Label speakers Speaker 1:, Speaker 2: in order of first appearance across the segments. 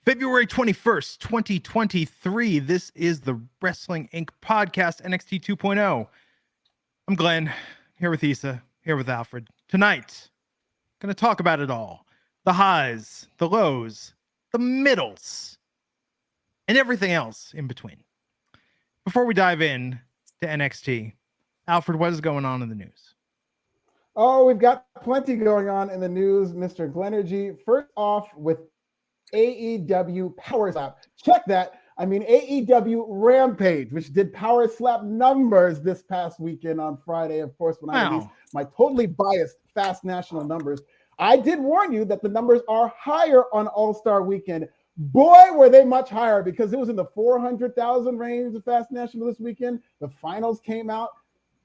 Speaker 1: February 21st, 2023. This is the Wrestling Inc. podcast, NXT 2.0. I'm Glenn, here with Issa, here with Alfred. Tonight, going to talk about it all. The highs, the lows, the middles, and everything else in between. Before we dive in to NXT, Alfred, what is going on in the news?
Speaker 2: Oh, we've got plenty going on in the news, Mr. Glenergy. First off, with AEW Power Slap. Check that. I mean, AEW Rampage, which did Power Slap numbers this past weekend on Friday, of course, when I released my totally biased Fast National numbers. I did warn you that the numbers are higher on All-Star Weekend. Boy, were they much higher, because it was in the 400,000 range of Fast National this weekend. The finals came out,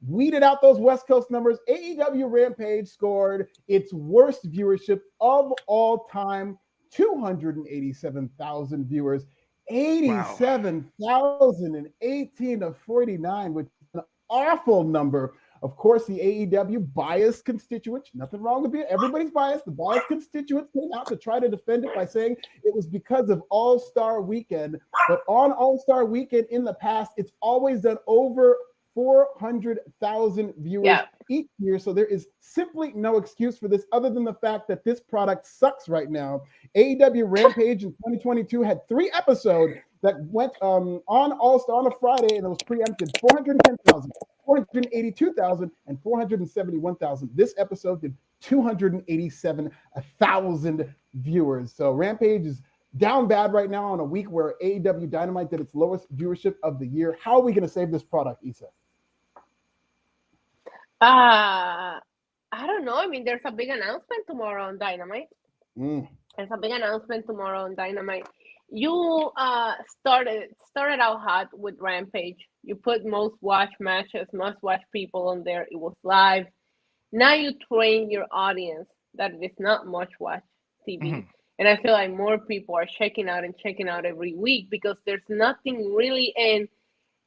Speaker 2: weeded out those West Coast numbers. AEW Rampage scored its worst viewership of all time, 287,000 viewers, 87,018 to 49, which is an awful number. Of course, the AEW biased constituents, nothing wrong with it, everybody's biased. The biased constituents came out to try to defend it by saying it was because of All-Star Weekend. But on All-Star Weekend in the past, it's always done over 400,000 viewers each year. So there is simply no excuse for this other than the fact that this product sucks right now. AEW Rampage in 2022 had 3 episodes that went on All-Star on a Friday, and it was preempted 410,000, 482,000, and 471,000. This episode did 287,000 viewers. So Rampage is down bad right now on a week where AEW Dynamite did its lowest viewership of the year. How are we going to save this product, Issa?
Speaker 3: I don't know. I mean, there's a big announcement tomorrow on Dynamite. There's a big announcement tomorrow on Dynamite. You started out hot with Rampage. You put most watch matches, must watch people on there. It was live. Now you train your audience that it is not much watch TV. Mm-hmm. And I feel like more people are checking out every week, because there's nothing really in.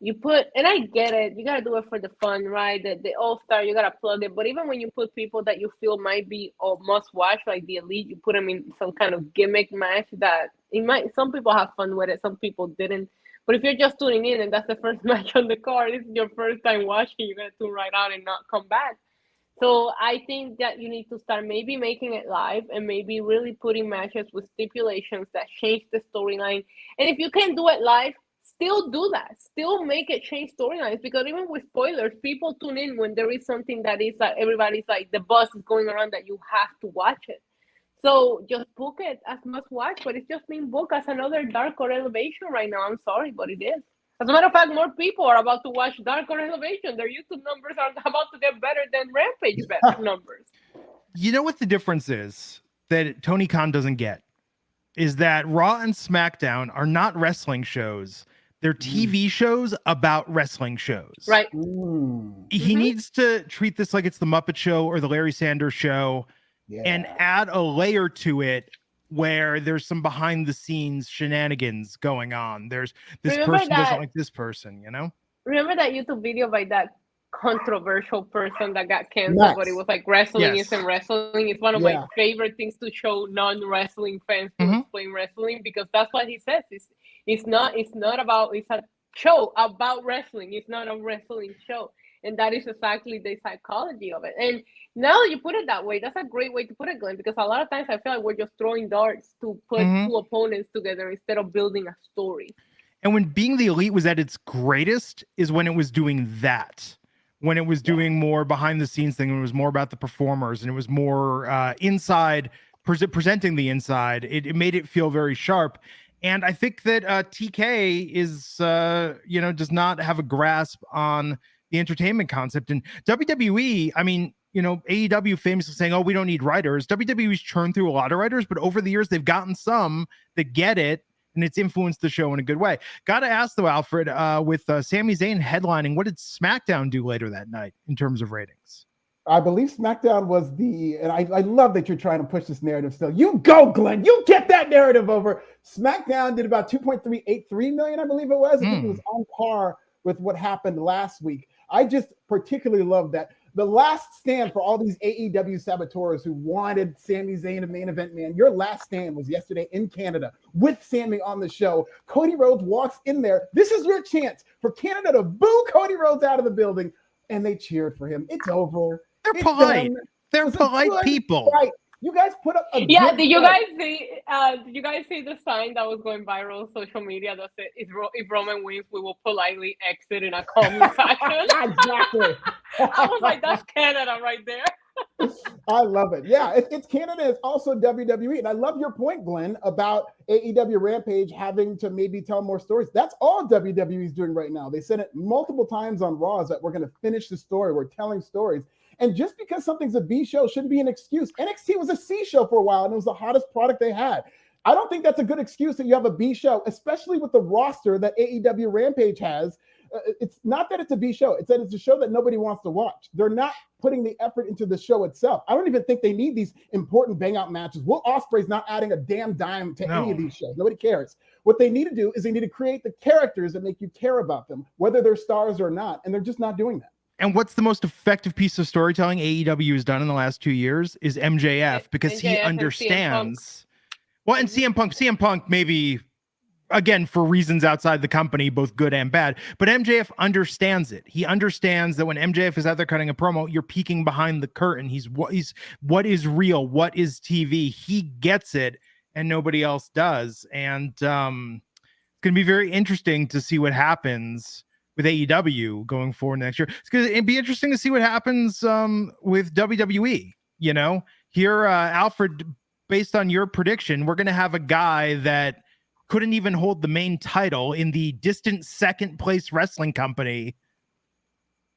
Speaker 3: You put, and I get it, you got to do it for the fun, right? The All-Star, you got to plug it. But even when you put people that you feel might be or must watch, like the Elite, you put them in some kind of gimmick match that it might, some people have fun with it, some people didn't. But if you're just tuning in and that's the first match on the card, this is your first time watching, you're going to tune right out and not come back. So I think that you need to start maybe making it live and maybe really putting matches with stipulations that change the storyline. And if you can do it live, still do that. Still make it change storylines, because even with spoilers, people tune in when there is something that is like everybody's like the buzz is going around that you have to watch it. So just book it as must watch, but it's just being booked as another Dark or Elevation right now. I'm sorry, but it is. As a matter of fact, more people are about to watch Dark or Elevation. Their YouTube numbers are about to get better than Rampage numbers.
Speaker 1: You know what the difference is that Tony Khan doesn't get? Is that Raw and SmackDown are not wrestling shows. They're TV shows about wrestling shows.
Speaker 3: Right.
Speaker 1: He needs to treat this like it's the Muppet Show or the Larry Sanders Show and add a layer to it where there's some behind the scenes shenanigans going on. There's this person doesn't like this person, you know?
Speaker 3: Remember that YouTube video by that controversial person that got canceled, but it was like wrestling isn't wrestling. It's one of my favorite things to show non-wrestling fans to explain wrestling, because that's what he says. It's a show about wrestling. It's not a wrestling show. And that is exactly the psychology of it. And now that you put it that way, that's a great way to put it, Glenn, because a lot of times I feel like we're just throwing darts to put two opponents together instead of building a story.
Speaker 1: And when Being the Elite was at its greatest is when it was doing that. When it was doing more behind the scenes thing, it was more about the performers, and it was more inside, presenting the inside. It made it feel very sharp. And I think that TK is, does not have a grasp on the entertainment concept. And WWE, I mean, AEW famously saying, oh, we don't need writers. WWE's churned through a lot of writers, but over the years, they've gotten some that get it, and it's influenced the show in a good way. Got to ask, though, Alfred, with Sami Zayn headlining, what did SmackDown do later that night in terms of ratings?
Speaker 2: I believe SmackDown was and I love that you're trying to push this narrative still. You go, Glenn. You get that narrative over. SmackDown did about 2.383 million, I believe it was. I think it was on par with what happened last week. I just particularly love that the last stand for all these AEW saboteurs who wanted Sami Zayn to main event, man. Your last stand was yesterday in Canada with Sami on the show. Cody Rhodes walks in there. This is your chance for Canada to boo Cody Rhodes out of the building, and they cheered for him. It's over.
Speaker 1: They're polite. They're polite people.
Speaker 2: Right. You guys put up a
Speaker 3: yeah. Did you guys see? Did you guys see the sign that was going viral on social media that said, "If Roman wins, we will politely exit in a calming fashion"?
Speaker 2: Exactly.
Speaker 3: I was like, "That's Canada right there."
Speaker 2: I love it. Yeah, it's Canada. It's also WWE, and I love your point, Glenn, about AEW Rampage having to maybe tell more stories. That's all WWE is doing right now. They said it multiple times on Raw that we're going to finish the story. We're telling stories. And just because something's a B show shouldn't be an excuse. NXT was a C show for a while, and it was the hottest product they had. I don't think that's a good excuse that you have a B show, especially with the roster that AEW Rampage has. It's not that it's a B show. It's that it's a show that nobody wants to watch. They're not putting the effort into the show itself. I don't even think they need these important bang-out matches. Will Ospreay's not adding a damn dime to any of these shows. Nobody cares. What they need to do is they need to create the characters that make you care about them, whether they're stars or not, and they're just not doing that.
Speaker 1: And what's the most effective piece of storytelling AEW has done in the last 2 years is MJF, because he understands. Well, and CM Punk maybe, again, for reasons outside the company, both good and bad, but MJF understands it. He understands that when MJF is out there cutting a promo, you're peeking behind the curtain. He's what is real, what is TV. He gets it, and nobody else does. And it's going to be very interesting to see what happens with AEW going forward next year. It'd be interesting to see what happens with WWE. You know, here, Alfred, based on your prediction, we're going to have a guy that couldn't even hold the main title in the distant second place wrestling company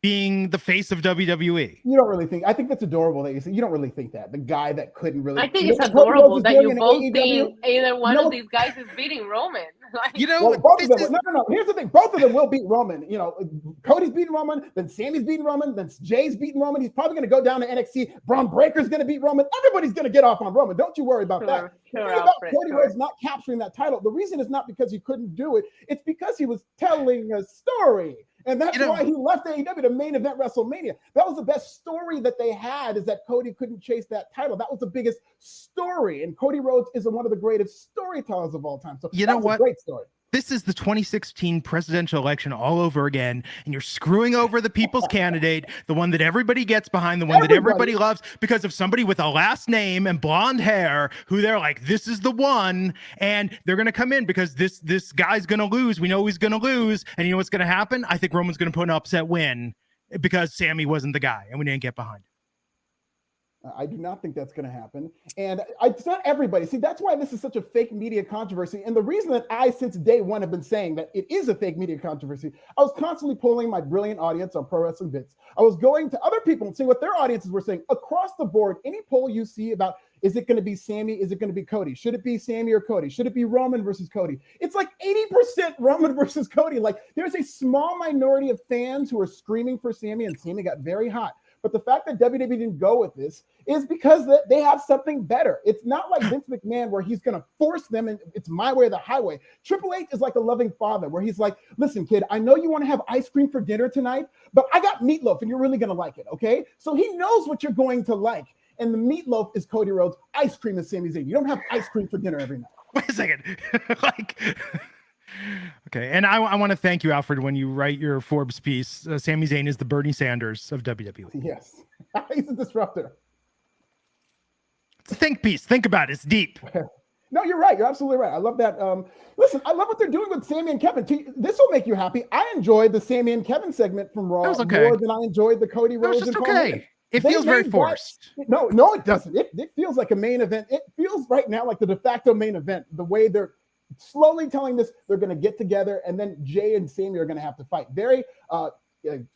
Speaker 1: being the face of WWE.
Speaker 2: You don't really think, I think that's adorable that you say, you don't really think that. The guy that couldn't really.
Speaker 3: I think it's adorable that you both think either one of these guys is beating Roman. Like,
Speaker 1: you know,
Speaker 2: well, both of them, no. Here's the thing. Both of them will beat Roman. You know, Cody's beating Roman, then Sammy's beating Roman, then Jay's beating Roman. He's probably going to go down to NXT. Braun Breaker's going to beat Roman. Everybody's going to get off on Roman. Don't you worry about that. About Cody Rhodes not capturing that title. The reason is not because he couldn't do it. It's because he was telling a story. And that's why he left AEW to main event WrestleMania. That was the best story that they had, is that Cody couldn't chase that title. That was the biggest story. And Cody Rhodes is one of the greatest storytellers of all time. So
Speaker 1: you know what?
Speaker 2: A great story.
Speaker 1: This is the 2016 presidential election all over again, and you're screwing over the people's candidate, the one that everybody gets behind, the one that everybody loves, because of somebody with a last name and blonde hair who they're like, this is the one, and they're going to come in because this guy's going to lose. We know he's going to lose, and you know what's going to happen? I think Roman's going to put an upset win because Sammy wasn't the guy, and we didn't get behind it.
Speaker 2: I do not think that's going to happen. And it's not everybody. See, that's why this is such a fake media controversy. And the reason that I, since day one, have been saying that it is a fake media controversy, I was constantly polling my brilliant audience on Pro Wrestling Bits. I was going to other people and seeing what their audiences were saying across the board. Any poll you see about, is it going to be Sammy? Is it going to be Cody? Should it be Sammy or Cody? Should it be Roman versus Cody? It's like 80% Roman versus Cody. Like, there's a small minority of fans who are screaming for Sammy, and Sammy got very hot. But the fact that WWE didn't go with this is because they have something better. It's not like Vince McMahon where he's going to force them, and it's my way or the highway. Triple H is like a loving father where he's like, listen, kid, I know you want to have ice cream for dinner tonight, but I got meatloaf and you're really going to like it, okay? So he knows what you're going to like. And the meatloaf is Cody Rhodes. Ice cream is Sami Zayn. You don't have ice cream for dinner every night.
Speaker 1: Wait a second. Okay, and I want to thank you, Alfred, when you write your Forbes piece. Sami Zayn is the Bernie Sanders of WWE.
Speaker 2: Yes, he's a disruptor.
Speaker 1: It's a think piece. Think about it. It's deep.
Speaker 2: No, you're right. You're absolutely right. I love that. Listen, I love what they're doing with Sami and Kevin. This will make you happy. I enjoyed the Sami and Kevin segment from Raw more than I enjoyed the Cody Rhodes and
Speaker 1: okay. It feels very forced.
Speaker 2: No, it doesn't. It feels like a main event. It feels right now like the de facto main event. The way they're slowly telling this, they're going to get together, and then Jay and Sami are going to have to fight. Very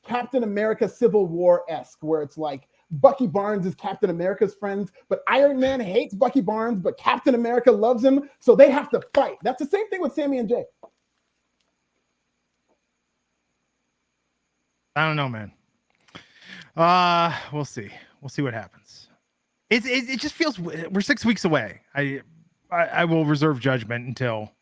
Speaker 2: Captain America Civil War-esque, where it's like Bucky Barnes is Captain America's friend, but Iron Man hates Bucky Barnes, but Captain America loves him, so they have to fight. That's the same thing with Sami and Jay.
Speaker 1: I don't know, man. We'll see. We'll see what happens. It just feels we're 6 weeks away. I will reserve judgment until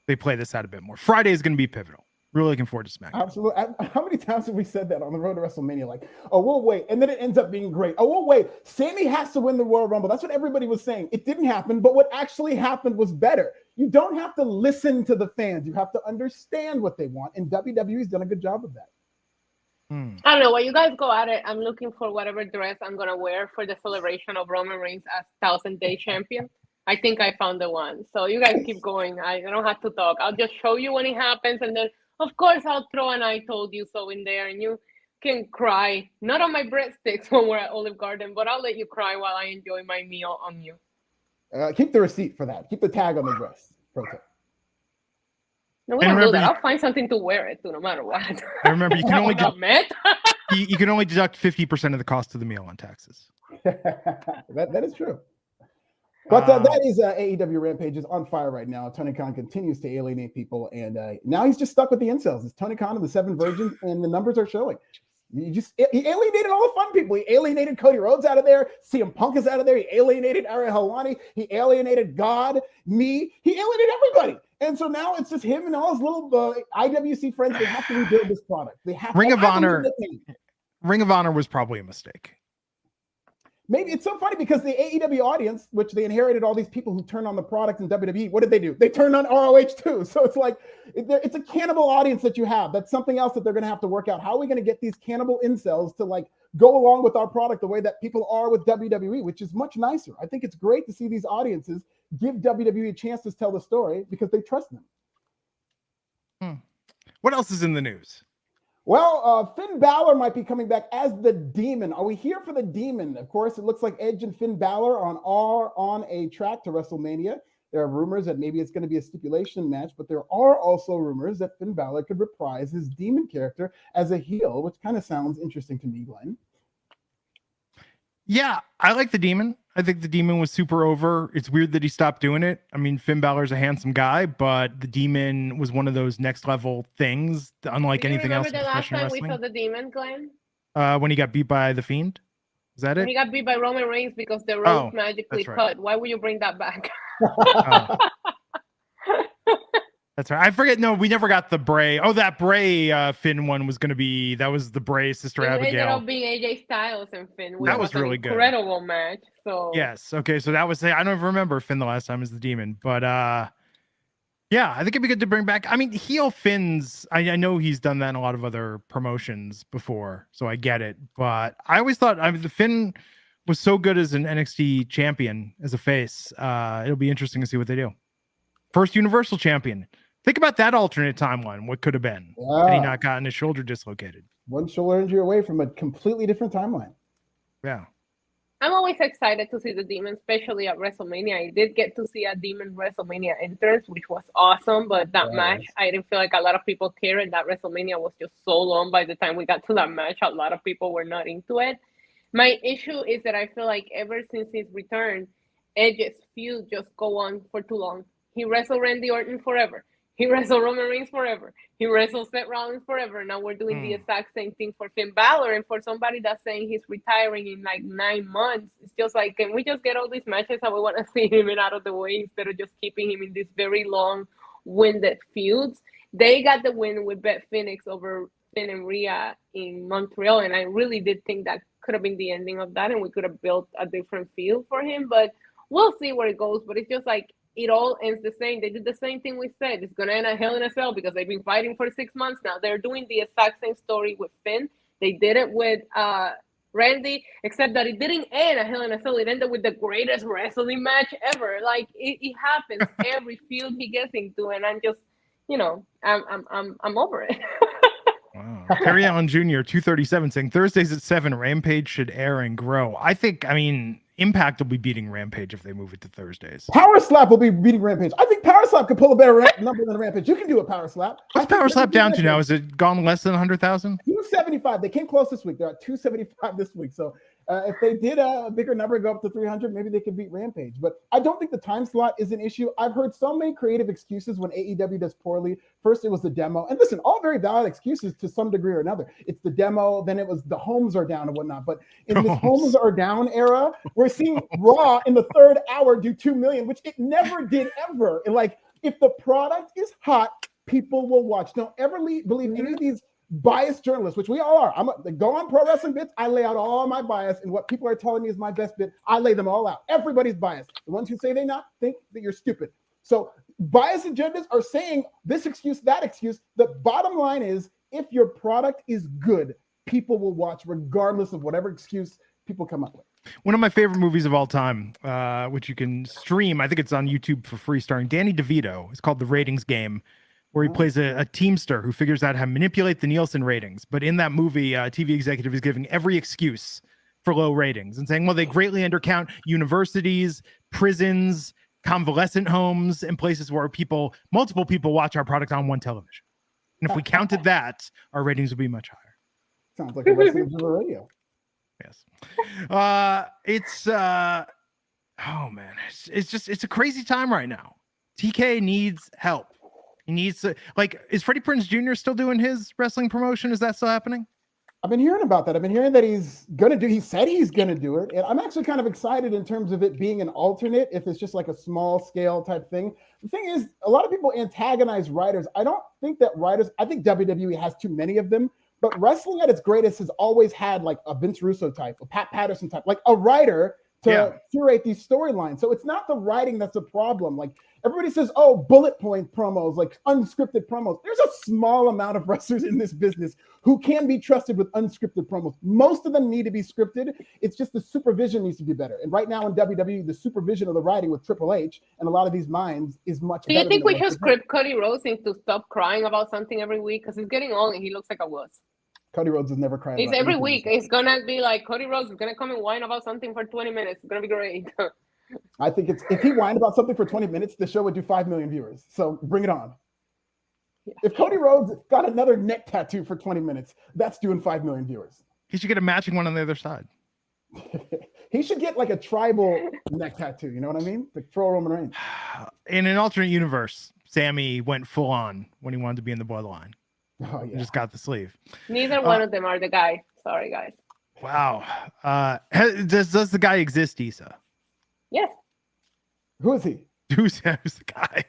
Speaker 1: they play this out a bit more. Friday is going to be pivotal. Really looking forward to SmackDown.
Speaker 2: Absolutely. How many times have we said that on the road to WrestleMania? Like, oh, we'll wait. And then it ends up being great. Oh, we'll wait. Sammy has to win the Royal Rumble. That's what everybody was saying. It didn't happen, but what actually happened was better. You don't have to listen to the fans. You have to understand what they want. And WWE's done a good job of that.
Speaker 3: I don't know. While you guys go at it, I'm looking for whatever dress I'm going to wear for the celebration of Roman Reigns as 1,000-day champion. I think I found the one. So you guys keep going. I don't have to talk. I'll just show you when it happens. And then, of course, I'll throw an I told you so in there. And you can cry. Not on my breadsticks when we're at Olive Garden, but I'll let you cry while I enjoy my meal on you.
Speaker 2: Keep the receipt for that. Keep the tag on the dress. Pro tip.
Speaker 3: No, we don't do that. I'll find something to wear it to, no matter what.
Speaker 1: I remember you can only
Speaker 3: you
Speaker 1: can only deduct 50% of the cost of the meal on taxes.
Speaker 2: that is true. But that is AEW Rampage is on fire right now. Tony Khan continues to alienate people, and now he's just stuck with the incels. It's Tony Khan and the 7 virgins, and the numbers are showing. He alienated all the fun people. He alienated Cody Rhodes out of there. CM Punk is out of there. He alienated Ariel Helwani. He alienated God, me. He alienated everybody. And so now it's just him and all his little IWC friends. They have to rebuild this product. They have
Speaker 1: Ring of Honor. Ring of Honor was probably a mistake.
Speaker 2: Maybe it's so funny because the AEW audience, which they inherited all these people who turned on the product in WWE, what did they do? They turned on ROH too. So it's like, it's a cannibal audience that you have. That's something else that they're going to have to work out. How are we going to get these cannibal incels to like go along with our product the way that people are with WWE, which is much nicer. I think it's great to see these audiences give WWE a chance to tell the story because they trust them.
Speaker 1: What else is in the news?
Speaker 2: Well, Finn Balor might be coming back as the Demon. Are we here for the Demon? Of course, it looks like Edge and Finn Balor are on a track to WrestleMania. There are rumors that maybe it's going to be a stipulation match, but there are also rumors that Finn Balor could reprise his Demon character as a heel, which kind of sounds interesting to me, Glenn.
Speaker 1: Yeah, I like the Demon. I think the Demon was super over. It's weird that he stopped doing it. I mean, Finn Balor's a handsome guy, but the Demon was one of those next level things, unlike anything else in professional wrestling.
Speaker 3: We saw the Demon, Glenn?
Speaker 1: When he got beat by The Fiend? Is that it?
Speaker 3: When he got beat by Roman Reigns because the rope magically cut. Why would you bring that back?
Speaker 1: That's right. I forget. No, we never got the Bray. Oh, that Bray Finn one was going to be, that was the Bray Sister Abigail. It ended up
Speaker 3: being AJ Styles and Finn.
Speaker 1: That was really good.
Speaker 3: Incredible match. So
Speaker 1: yes. Okay. So that was, I don't even remember Finn the last time as the Demon, but yeah, I think it'd be good to bring back. I mean, heel Finn's, I know he's done that in a lot of other promotions before, so I get it. But I always thought, the Finn was so good as an NXT champion, as a face. It'll be interesting to see what they do. First Universal champion. Think about that alternate timeline. What could have been had he not gotten his shoulder dislocated?
Speaker 2: One shoulder injury away from a completely different timeline.
Speaker 1: Yeah.
Speaker 3: I'm always excited to see the Demon, especially at WrestleMania. I did get to see a Demon WrestleMania entrance, which was awesome, but that match, I didn't feel like a lot of people cared. That WrestleMania was just so long. By the time we got to that match, a lot of people were not into it. My issue is that I feel like ever since his return, Edge's feud just go on for too long. He wrestled Randy Orton forever. He wrestled Roman Reigns forever. He wrestled Seth Rollins forever. Now we're doing the exact same thing for Finn Balor. And for somebody that's saying he's retiring in like 9 months, it's just like, can we just get all these matches that we want to see him in out of the way instead of just keeping him in these very long-winded feuds? They got the win with Beth Phoenix over Finn and Rhea in Montreal. And I really did think that could have been the ending of that. And we could have built a different field for him. But we'll see where it goes. But it's just like, it all ends the same. They did the same thing we said. It's going to end a Hell in a Cell because they've been fighting for 6 months now. They're doing the exact same story with Finn. They did it with Randy, except that it didn't end a Hell in a Cell. It ended with the greatest wrestling match ever. Like, it happens every feud he gets into, and I'm just, I'm over it.
Speaker 1: Wow. Terry Allen Jr., 237, saying Thursdays at 7, Rampage should air and grow. Impact will be beating Rampage if they move it to Thursdays.
Speaker 2: Power Slap will be beating Rampage. I think Power Slap could pull a better number than Rampage. You can do a Power Slap.
Speaker 1: What's Power Slap down to now? Is it gone less than 100,000?
Speaker 2: 275. They came close this week. They're at 275 this week. So if they did a bigger number, go up to 300, maybe they could beat Rampage. But I don't think the time slot is an issue. I've heard so many creative excuses when AEW does poorly. First, it was the demo. And listen, all very valid excuses to some degree or another. It's the demo. Then it was the homes are down and whatnot. But in this homes are down era, we're seeing Raw in the third hour do 2 million, which it never did ever. And like, if the product is hot, people will watch. Don't ever believe any of these biased journalists, which we all are. Go on Pro Wrestling Bits. I lay out all my bias, and what people are telling me is my best bit. I lay them all out. Everybody's biased. The ones who say they not think that you're stupid. So biased agendas are saying this excuse, that excuse. The bottom line is, if your product is good, people will watch regardless of whatever excuse people come up with.
Speaker 1: One of my favorite movies of all time, which you can stream, I think it's on YouTube for free, starring Danny DeVito. It's called The Ratings Game, where he plays a teamster who figures out how to manipulate the Nielsen ratings. But in that movie, a TV executive is giving every excuse for low ratings and saying, well, they greatly undercount universities, prisons, convalescent homes, and places where multiple people watch our product on one television. And if we counted that, our ratings would be much higher.
Speaker 2: Sounds like a Wrestling Observer Radio.
Speaker 1: Yes. It's a crazy time right now. TK needs help. He needs to, is Freddie Prinze Jr. still doing his wrestling promotion? Is that still happening?
Speaker 2: I've been hearing about that. I've been hearing that he said he's going to do it. And I'm actually kind of excited in terms of it being an alternate, if it's just like a small scale type thing. The thing is, a lot of people antagonize writers. I think WWE has too many of them, but wrestling at its greatest has always had like a Vince Russo type, a Pat Patterson type, like a writer to curate these storylines. So it's not the writing that's a problem. Like everybody says, oh, bullet point promos, like unscripted promos. There's a small amount of wrestlers in this business who can be trusted with unscripted promos. Most of them need to be scripted. It's just the supervision needs to be better. And right now in WWE, the supervision of the writing with Triple H and a lot of these minds is much better.
Speaker 3: Do you think we should script Cody Rhodes to stop crying about something every week? Because he's getting old and he looks like a wuss.
Speaker 2: Cody Rhodes is never crying.
Speaker 3: It's every week. It's gonna be like Cody Rhodes is gonna come and whine about something for 20 minutes. It's gonna be great.
Speaker 2: I think if he whined about something for 20 minutes, the show would do 5 million viewers. So bring it on. Yeah. If Cody Rhodes got another neck tattoo for 20 minutes, that's doing 5 million viewers.
Speaker 1: He should get a matching one on the other side.
Speaker 2: He should get like a tribal neck tattoo. You know what I mean? The troll Roman Reigns.
Speaker 1: In an alternate universe, Sammy went full on when he wanted to be in the bloodline.
Speaker 2: Oh, yeah.
Speaker 1: He just got the sleeve.
Speaker 3: Neither one of them are the guy. Sorry, guys.
Speaker 1: Wow. Does the guy exist, Issa?
Speaker 3: Yes.
Speaker 2: Who is he?
Speaker 1: Who's the guy?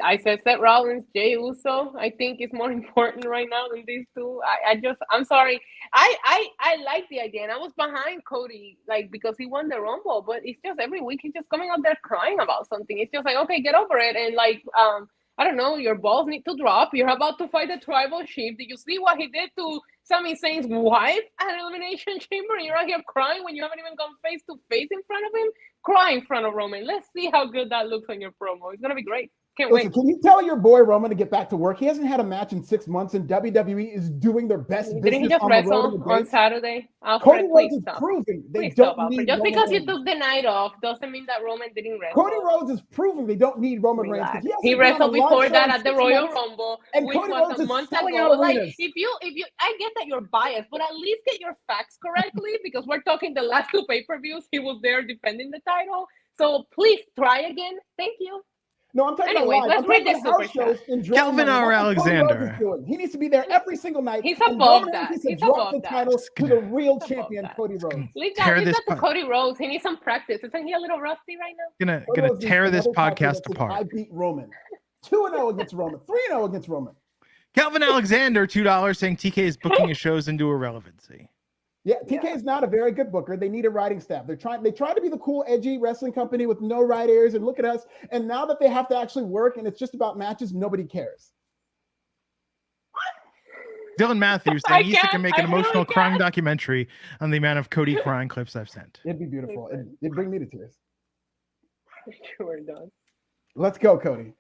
Speaker 3: I said Seth Rollins, Jey Uso. I think it's more important right now than these two. I'm sorry. I like the idea, and I was behind Cody, because he won the Rumble. But it's just every week he's just coming out there crying about something. It's just like, okay, get over it, and I don't know, your balls need to drop. You're about to fight the tribal chief. Did you see what he did to Sami Zayn's wife at Elimination Chamber? And you're out here crying when you haven't even gone face to face in front of him? Cry in front of Roman. Let's see how good that looks on your promo. It's going to be great. Can't wait.
Speaker 2: Can you tell your boy Roman to get back to work? He hasn't had a match in 6 months, and WWE is doing their best business.
Speaker 3: Didn't he just wrestle on Saturday?
Speaker 2: Alfred, Cody Rhodes is proving they don't need
Speaker 3: just
Speaker 2: Roman
Speaker 3: because
Speaker 2: Reigns.
Speaker 3: you took the night off doesn't mean that Roman didn't wrestle.
Speaker 2: Cody Rhodes is proving they don't need Roman Reigns.
Speaker 3: He wrestled before that at the Royal Rumble,
Speaker 2: and
Speaker 3: which
Speaker 2: Cody
Speaker 3: was
Speaker 2: Rhodes
Speaker 3: a
Speaker 2: is
Speaker 3: month
Speaker 2: selling
Speaker 3: ago.
Speaker 2: out arenas.
Speaker 3: If you, I get that you're biased, but at least get your facts correctly, because we're talking the last two pay-per-views. He was there defending the title, so please try again. Thank you.
Speaker 2: No, I'm talking
Speaker 3: Anyway,
Speaker 2: about
Speaker 3: let's read this
Speaker 2: house shows in
Speaker 1: Kelvin R. Alexander.
Speaker 2: He needs to be there every single night.
Speaker 3: He's above that.
Speaker 2: He's above the title to the real champion, Cody Rhodes.
Speaker 3: Leave that to Cody Rhodes. He needs some practice. Isn't he a little rusty right now?
Speaker 1: Gonna tear this podcast apart.
Speaker 2: I beat Roman. 2-0 against Roman. 3-0 against Roman.
Speaker 1: Kelvin Alexander, $2, saying TK is booking his shows into irrelevancy.
Speaker 2: Yeah, TK is not a very good booker. They need a writing staff. They try to be the cool, edgy wrestling company with no writers, and look at us. And now that they have to actually work and it's just about matches, nobody cares.
Speaker 1: Dylan Matthews saying Issa can make an emotional crying documentary on the amount of Cody crying clips I've sent.
Speaker 2: It'd be beautiful. It'd bring me to tears.
Speaker 3: Sure does.
Speaker 2: Let's go, Cody.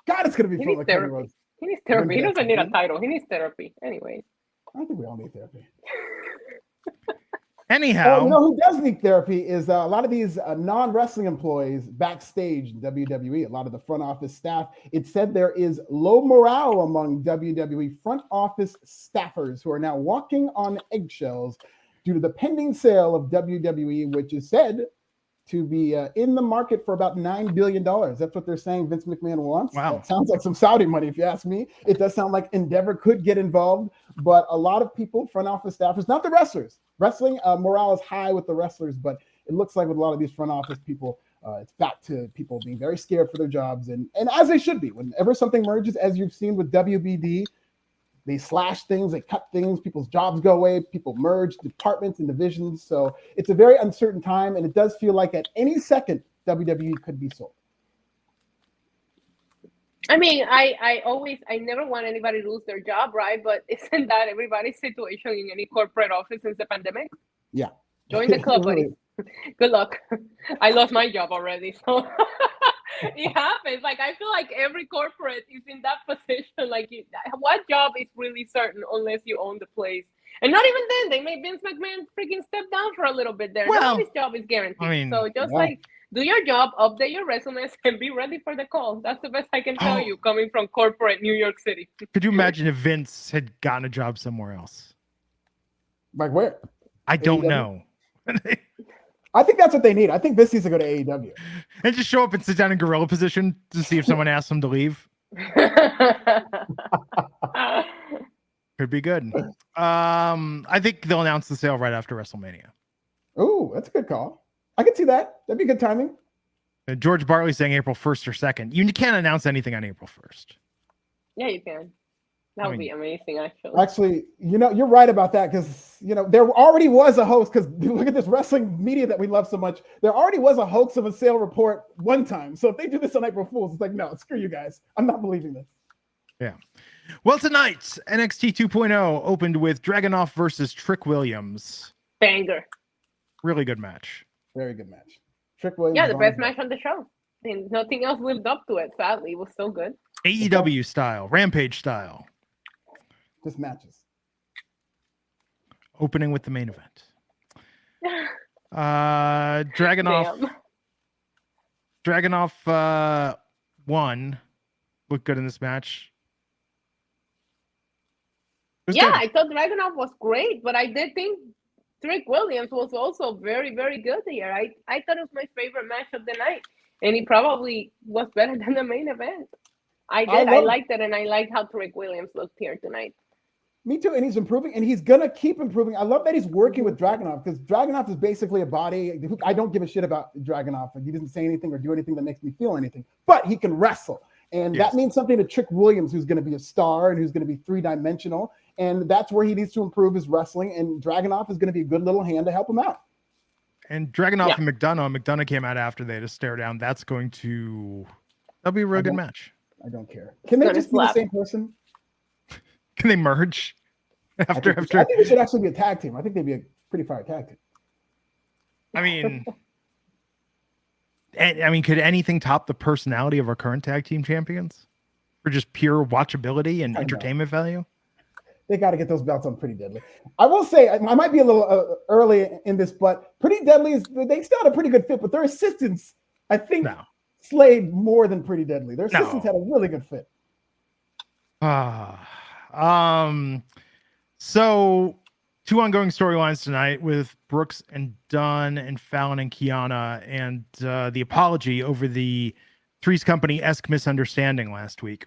Speaker 2: God, it's gonna be fun.
Speaker 3: Cody Rhodes. He needs therapy. He doesn't need a title. He needs therapy. Anyway.
Speaker 2: I think we all need therapy.
Speaker 1: Anyhow,
Speaker 2: you know who does need therapy is a lot of these non-wrestling employees backstage in WWE, a lot of the front office staff. It said there is low morale among WWE front office staffers who are now walking on eggshells due to the pending sale of WWE, which is said to be in the market for about $9 billion. That's what they're saying Vince McMahon wants.
Speaker 1: Wow.
Speaker 2: That sounds like some Saudi money, if you ask me. It does sound like Endeavor could get involved, but a lot of people, front office staffers, not the wrestlers. Wrestling morale is high with the wrestlers, but it looks like with a lot of these front office people, It's back to people being very scared for their jobs, and as they should be. Whenever something merges, as you've seen with WBD, they slash things, they cut things, people's jobs go away, people merge departments and divisions. So it's a very uncertain time, and it does feel like at any second WWE could be sold.
Speaker 3: I mean, I never want anybody to lose their job, right? But isn't that everybody's situation in any corporate office since the pandemic?
Speaker 2: Yeah.
Speaker 3: Join the club, buddy. Good luck. I lost my job already, so it happens. Like, I feel like every corporate is in that position. Like, what job is really certain unless you own the place? And not even then. They made Vince McMahon freaking step down for a little bit there.
Speaker 1: Well,
Speaker 3: Nobody's job is guaranteed.
Speaker 1: I mean,
Speaker 3: so just like do your job, update your resumes, and be ready for the call. That's the best I can tell you, coming from corporate New York City.
Speaker 1: Could you imagine if Vince had gotten a job somewhere else?
Speaker 2: Like where?
Speaker 1: I don't know.
Speaker 2: I think that's what they need. I think Vince needs to go to AEW.
Speaker 1: And just show up and sit down in gorilla position to see if someone asks him to leave. Could be good. I think they'll announce the sale right after WrestleMania.
Speaker 2: Oh, that's a good call. I can see that. That'd be good timing.
Speaker 1: George Bartley saying April 1st or 2nd. You can't announce anything on April 1st.
Speaker 3: Yeah, you can. That would be amazing, actually.
Speaker 2: Actually, you're right about that, because, there already was a hoax, because look at this wrestling media that we love so much. There already was a hoax of a sale report one time. So if they do this on April Fool's, it's like, no, screw you guys. I'm not believing this.
Speaker 1: Yeah. Well, tonight, NXT 2.0 opened with Dragunov versus Trick Williams.
Speaker 3: Banger.
Speaker 1: Really good match.
Speaker 2: Very good match. Trick Williams.
Speaker 3: Yeah, the best match on the show. And nothing else lived up to it, sadly. It was so good.
Speaker 1: AEW style, Rampage style.
Speaker 2: Just matches.
Speaker 1: Opening with the main event. Dragunov won. Looked good in this match.
Speaker 3: Yeah, good. I thought Dragunov was great, but I did think Trick Williams was also very, very good here. I thought it was my favorite match of the night, and he probably was better than the main event. I liked it, and I liked how Trick Williams looked here tonight.
Speaker 2: Me too, and he's improving, and he's gonna keep improving. I love that he's working with Dragunov, because Dragunov is basically a body. I don't give a shit about Dragunov. He doesn't say anything or do anything that makes me feel anything, but he can wrestle. And that means something to Trick Williams, who's going to be a star and who's going to be three-dimensional. And that's where he needs to improve his wrestling. And Dragunov is going to be a good little hand to help him out.
Speaker 1: And Dragunov and McDonough came out after they had a stare down. That'll be a real good match.
Speaker 2: I don't care. Can they just be the same person?
Speaker 1: Can they merge?
Speaker 2: I think it should actually be a tag team. I think they'd be a pretty fire tag team.
Speaker 1: I mean, could anything top the personality of our current tag team champions for just pure watchability and entertainment value?
Speaker 2: They got to get those belts on Pretty Deadly. I will say, I might be a little early in this, but Pretty Deadly they still had a pretty good fit, but their assistants, I think, slayed more than Pretty Deadly. Their assistants had a really good fit.
Speaker 1: So two ongoing storylines tonight with Brooks and Dunn and Fallon and Kiana, and the apology over the Three's Company-esque misunderstanding last week.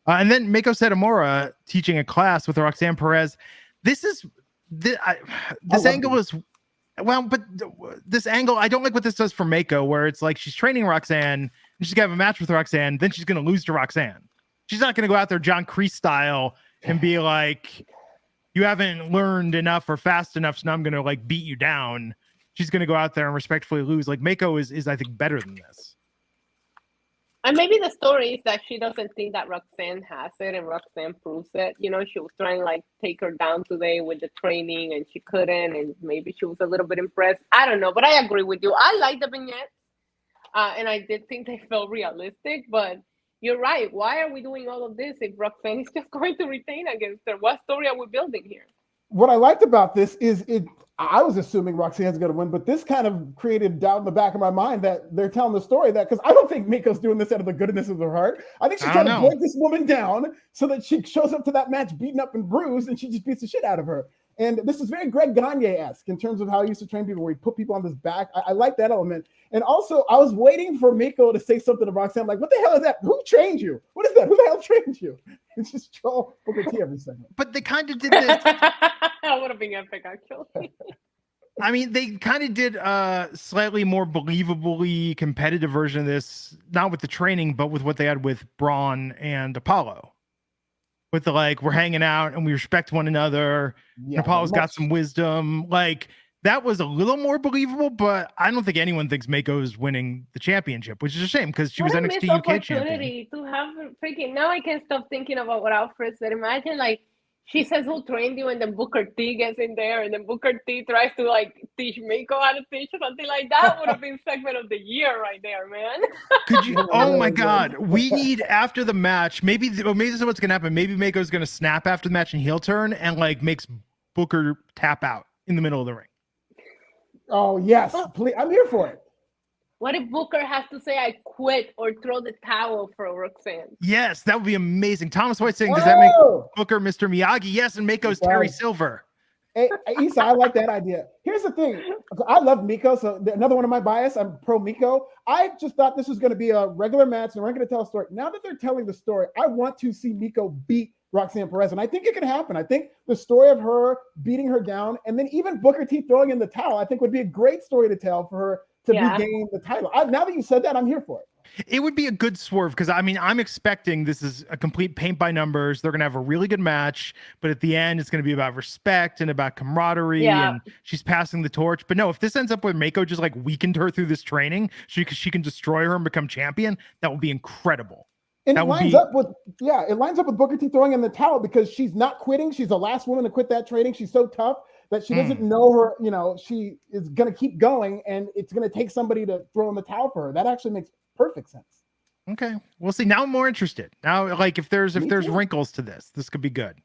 Speaker 1: And then Meiko Satomura teaching a class with Roxanne Perez. This angle is, but this angle, I don't like what this does for Meiko, where it's like she's training Roxanne, and she's going to have a match with Roxanne, then she's going to lose to Roxanne. She's not going to go out there John Kreese style and be like, you haven't learned enough or fast enough, so now I'm going to like beat you down. She's going to go out there and respectfully lose. Like Meiko is I think better than this.
Speaker 3: And maybe the story is that she doesn't think that Roxanne has it, and Roxanne proves it. She was trying to like take her down today with the training, and she couldn't, and maybe she was a little bit impressed. I don't know, but I agree with you. I like the vignettes, and I did think they felt realistic, but you're right. Why are we doing all of this if Roxanne is just going to retain against her? What story are we building here?
Speaker 2: What I liked about this is I was assuming Roxanne's going to win, but this kind of created doubt in the back of my mind that they're telling the story that, because I don't think Meiko's doing this out of the goodness of her heart. I think she's trying to break this woman down so that she shows up to that match beaten up and bruised, and she just beats the shit out of her. And this is very Greg Gagne-esque in terms of how he used to train people, where he put people on his back. I like that element. And also, I was waiting for Meiko to say something to Roxanne, like, what the hell is that? Who trained you? What is that? Who the hell trained you? It's just troll Booker T every segment.
Speaker 1: But they kind of did this.
Speaker 3: That would have been epic, actually.
Speaker 1: I mean, they kind of did a slightly more believably competitive version of this, not with the training, but with what they had with Braun and Apollo. With the like, we're hanging out and we respect one another.
Speaker 2: Yeah,
Speaker 1: and Apollo's got some wisdom. Like, that was a little more believable, but I don't think anyone thinks Mako's winning the championship, which is a shame because she was NXT UK champion.
Speaker 3: To have freaking, now I can't stop thinking about what Alfred said. Imagine like she says who trained you, and then Booker T gets in there, and then Booker T tries to like teach Mako how to teach or something like that. Would have been segment of the year right there, man.
Speaker 1: Could you? Oh my God, we need after the match. Maybe this is what's gonna happen. Maybe Mako's gonna snap after the match and heel turn and like makes Booker tap out in the middle of the ring.
Speaker 2: Oh yes, please, I'm here for it.
Speaker 3: What if Booker has to say I quit or throw the towel for Roxanne?
Speaker 1: Yes, that would be amazing. Thomas White saying, does that make Booker Mr. Miyagi? Yes, and Mako's Terry Silver.
Speaker 2: Hey, Issa, I like that idea. Here's the thing. I love Miko, so another one of my bias, I'm pro Miko. I just thought this was going to be a regular match, and we're going to tell a story. Now that they're telling the story, I want to see Miko beat Roxanne Perez, and I think it can happen. I think the story of her beating her down, and then even Booker T throwing in the towel, I think would be a great story to tell for her to regain the title. Now that you said that, I'm here for it.
Speaker 1: It would be a good swerve because I mean, I'm expecting this is a complete paint by numbers. They're going to have a really good match, but at the end, it's going to be about respect and about camaraderie, and she's passing the torch. But no, if this ends up with Mako just like weakened her through this training, she can destroy her and become champion, that would be incredible.
Speaker 2: And it lines up with Booker T throwing in the towel because she's not quitting. She's the last woman to quit that training. She's so tough that she doesn't know her, she is going to keep going, and it's going to take somebody to throw in the towel for her. That actually makes perfect sense.
Speaker 1: Okay. We'll see. Now I'm more interested. Now, like if there's wrinkles to this could be good.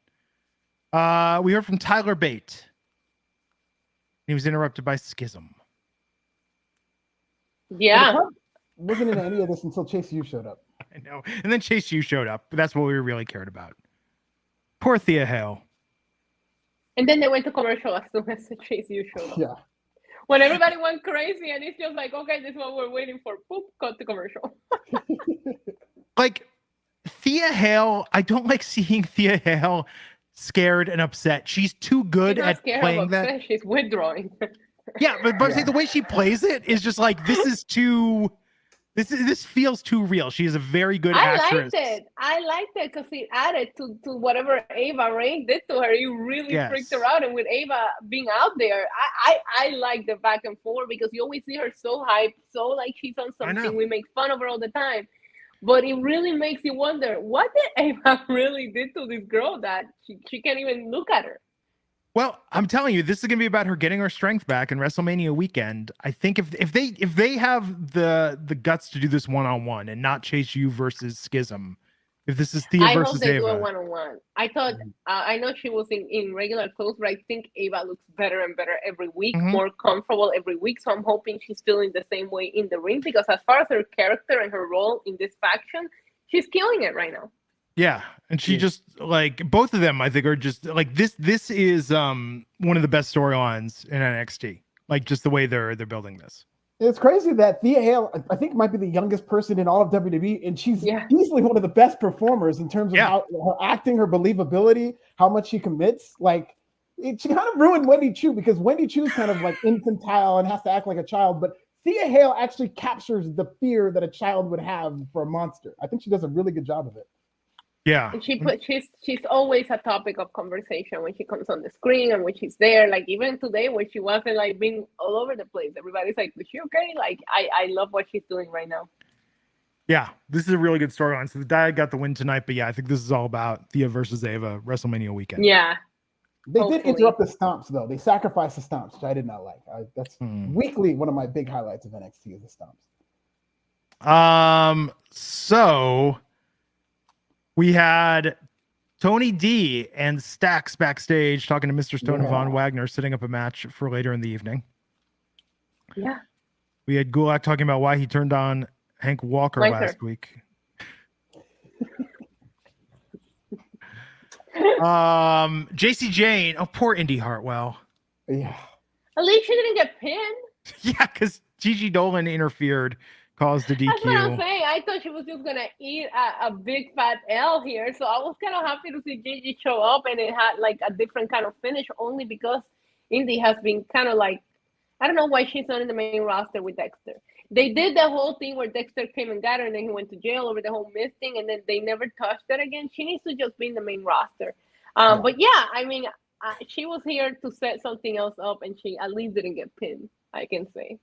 Speaker 1: We heard from Tyler Bate. He was interrupted by Schism.
Speaker 3: Yeah.
Speaker 2: Wasn't in any of this until Chase U showed up.
Speaker 1: I know. And then Chase U showed up, but that's what we really cared about. Poor Thea Hale.
Speaker 3: And then they went to commercial as soon as Chase U showed up.
Speaker 2: Yeah.
Speaker 3: When everybody went crazy and it's just like, okay, this is what we're waiting for. Boop, cut to commercial.
Speaker 1: Like Thea Hale, I don't like seeing Thea Hale scared and upset. She's too good at playing that.
Speaker 3: She's withdrawing.
Speaker 1: Yeah, but see, the way she plays it is just like this feels too real. She is a very good actress.
Speaker 3: I liked it because it added to whatever Ava Rain did to her. You really freaked her out, and with Ava being out there, I like the back and forth because you always see her so hyped, so like she's on something. We make fun of her all the time, but it really makes you wonder what did Ava really did to this girl that she can't even look at her.
Speaker 1: Well, I'm telling you, this is going to be about her getting her strength back in WrestleMania weekend. I think if they have the guts to do this one-on-one and not Chase U versus Schism, if this is Thea versus Ava. I hope they do
Speaker 3: a one-on-one. I thought, I know she was in regular clothes, but I think Ava looks better and better every week, more comfortable every week. So I'm hoping she's feeling the same way in the ring because as far as her character and her role in this faction, she's killing it right now.
Speaker 1: Yeah, and she just like both of them I think are just like this is one of the best storylines in NXT. Like just the way they're building this.
Speaker 2: It's crazy that Thea Hale I think might be the youngest person in all of WWE, and she's easily one of the best performers in terms of how her acting, her believability, how much she commits. Like she kind of ruined Wendy Chu because Wendy Chu's kind of like infantile and has to act like a child, but Thea Hale actually captures the fear that a child would have for a monster. I think she does a really good job of it.
Speaker 1: Yeah,
Speaker 3: and she's always a topic of conversation when she comes on the screen and when she's there. Like even today, when she wasn't like being all over the place, everybody's like, "Is she okay?" Like I love what she's doing right now.
Speaker 1: Yeah, this is a really good storyline. So the Diet got the win tonight, but yeah, I think this is all about Thea versus Ava WrestleMania weekend.
Speaker 3: Yeah,
Speaker 2: they did interrupt the stomps though. They sacrificed the stomps, which I did not like. That's weekly one of my big highlights of NXT is the
Speaker 1: stomps. So. We had Tony D and Stax backstage talking to Mr. Stone and Von Wagner, setting up a match for later in the evening.
Speaker 3: Yeah.
Speaker 1: We had Gulak talking about why he turned on Hank Walker last week. JC Jane. Oh, poor Indy Hartwell.
Speaker 2: Yeah.
Speaker 3: At least she didn't get pinned.
Speaker 1: Yeah, because Gigi Dolan interfered. Caused a DQ.
Speaker 3: That's what I'm saying. I thought she was just gonna eat a big fat L here, so I was kind of happy to see Gigi show up, and it had like a different kind of finish, only because Indy has been kind of like I don't know why she's not in the main roster with Dexter. They did the whole thing where Dexter came and got her, and then he went to jail over the whole myth thing, and then they never touched it again. She needs to just be in the main roster. But yeah, I mean, she was here to set something else up, and she at least didn't get pinned, I can say.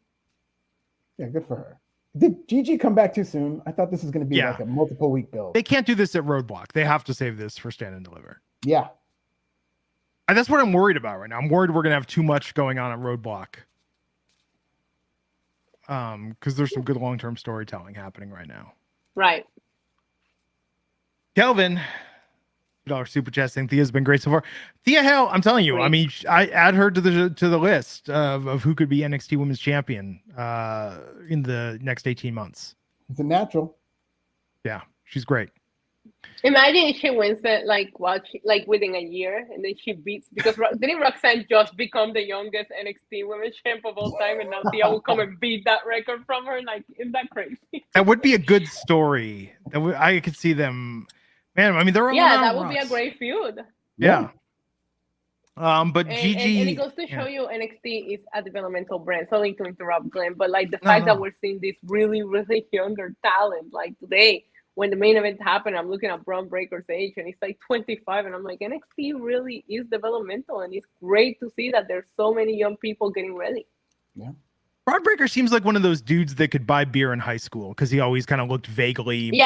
Speaker 2: Yeah, good for her. Did Gigi come back too soon? I thought this was going to be like a multiple week build.
Speaker 1: They can't do this at Roadblock. They have to save this for Stand and Deliver.
Speaker 2: Yeah.
Speaker 1: And that's what I'm worried about right now. I'm worried we're going to have too much going on at Roadblock. Because there's some good long-term storytelling happening right now.
Speaker 3: Right.
Speaker 1: Kelvin, $1 super chat saying Thea's been great so far. Thea Hale, I'm telling you, I mean, I add her to the list of who could be NXT Women's Champion in the next 18 months.
Speaker 2: It's a natural.
Speaker 1: Yeah, she's great.
Speaker 3: Imagine if she wins it like within a year, and then she beats, because didn't Roxanne just become the youngest NXT Women's Champ of all time, and now Thea will come and beat that record from her? Like, isn't that crazy?
Speaker 1: That would be a good story. I could see them. Man, I mean, they're
Speaker 3: that would be a great feud.
Speaker 1: Yeah. But Gigi,
Speaker 3: and it goes to show you NXT is a developmental brand. Sorry to interrupt, Glenn, but like the fact that we're seeing this really, really younger talent, like today, when the main event happened, I'm looking at Braun Breaker's age, and he's like 25, and I'm like, NXT really is developmental, and it's great to see that there's so many young people getting ready.
Speaker 2: Yeah.
Speaker 1: Braun Breaker seems like one of those dudes that could buy beer in high school because he always kind of looked vaguely
Speaker 3: in
Speaker 1: his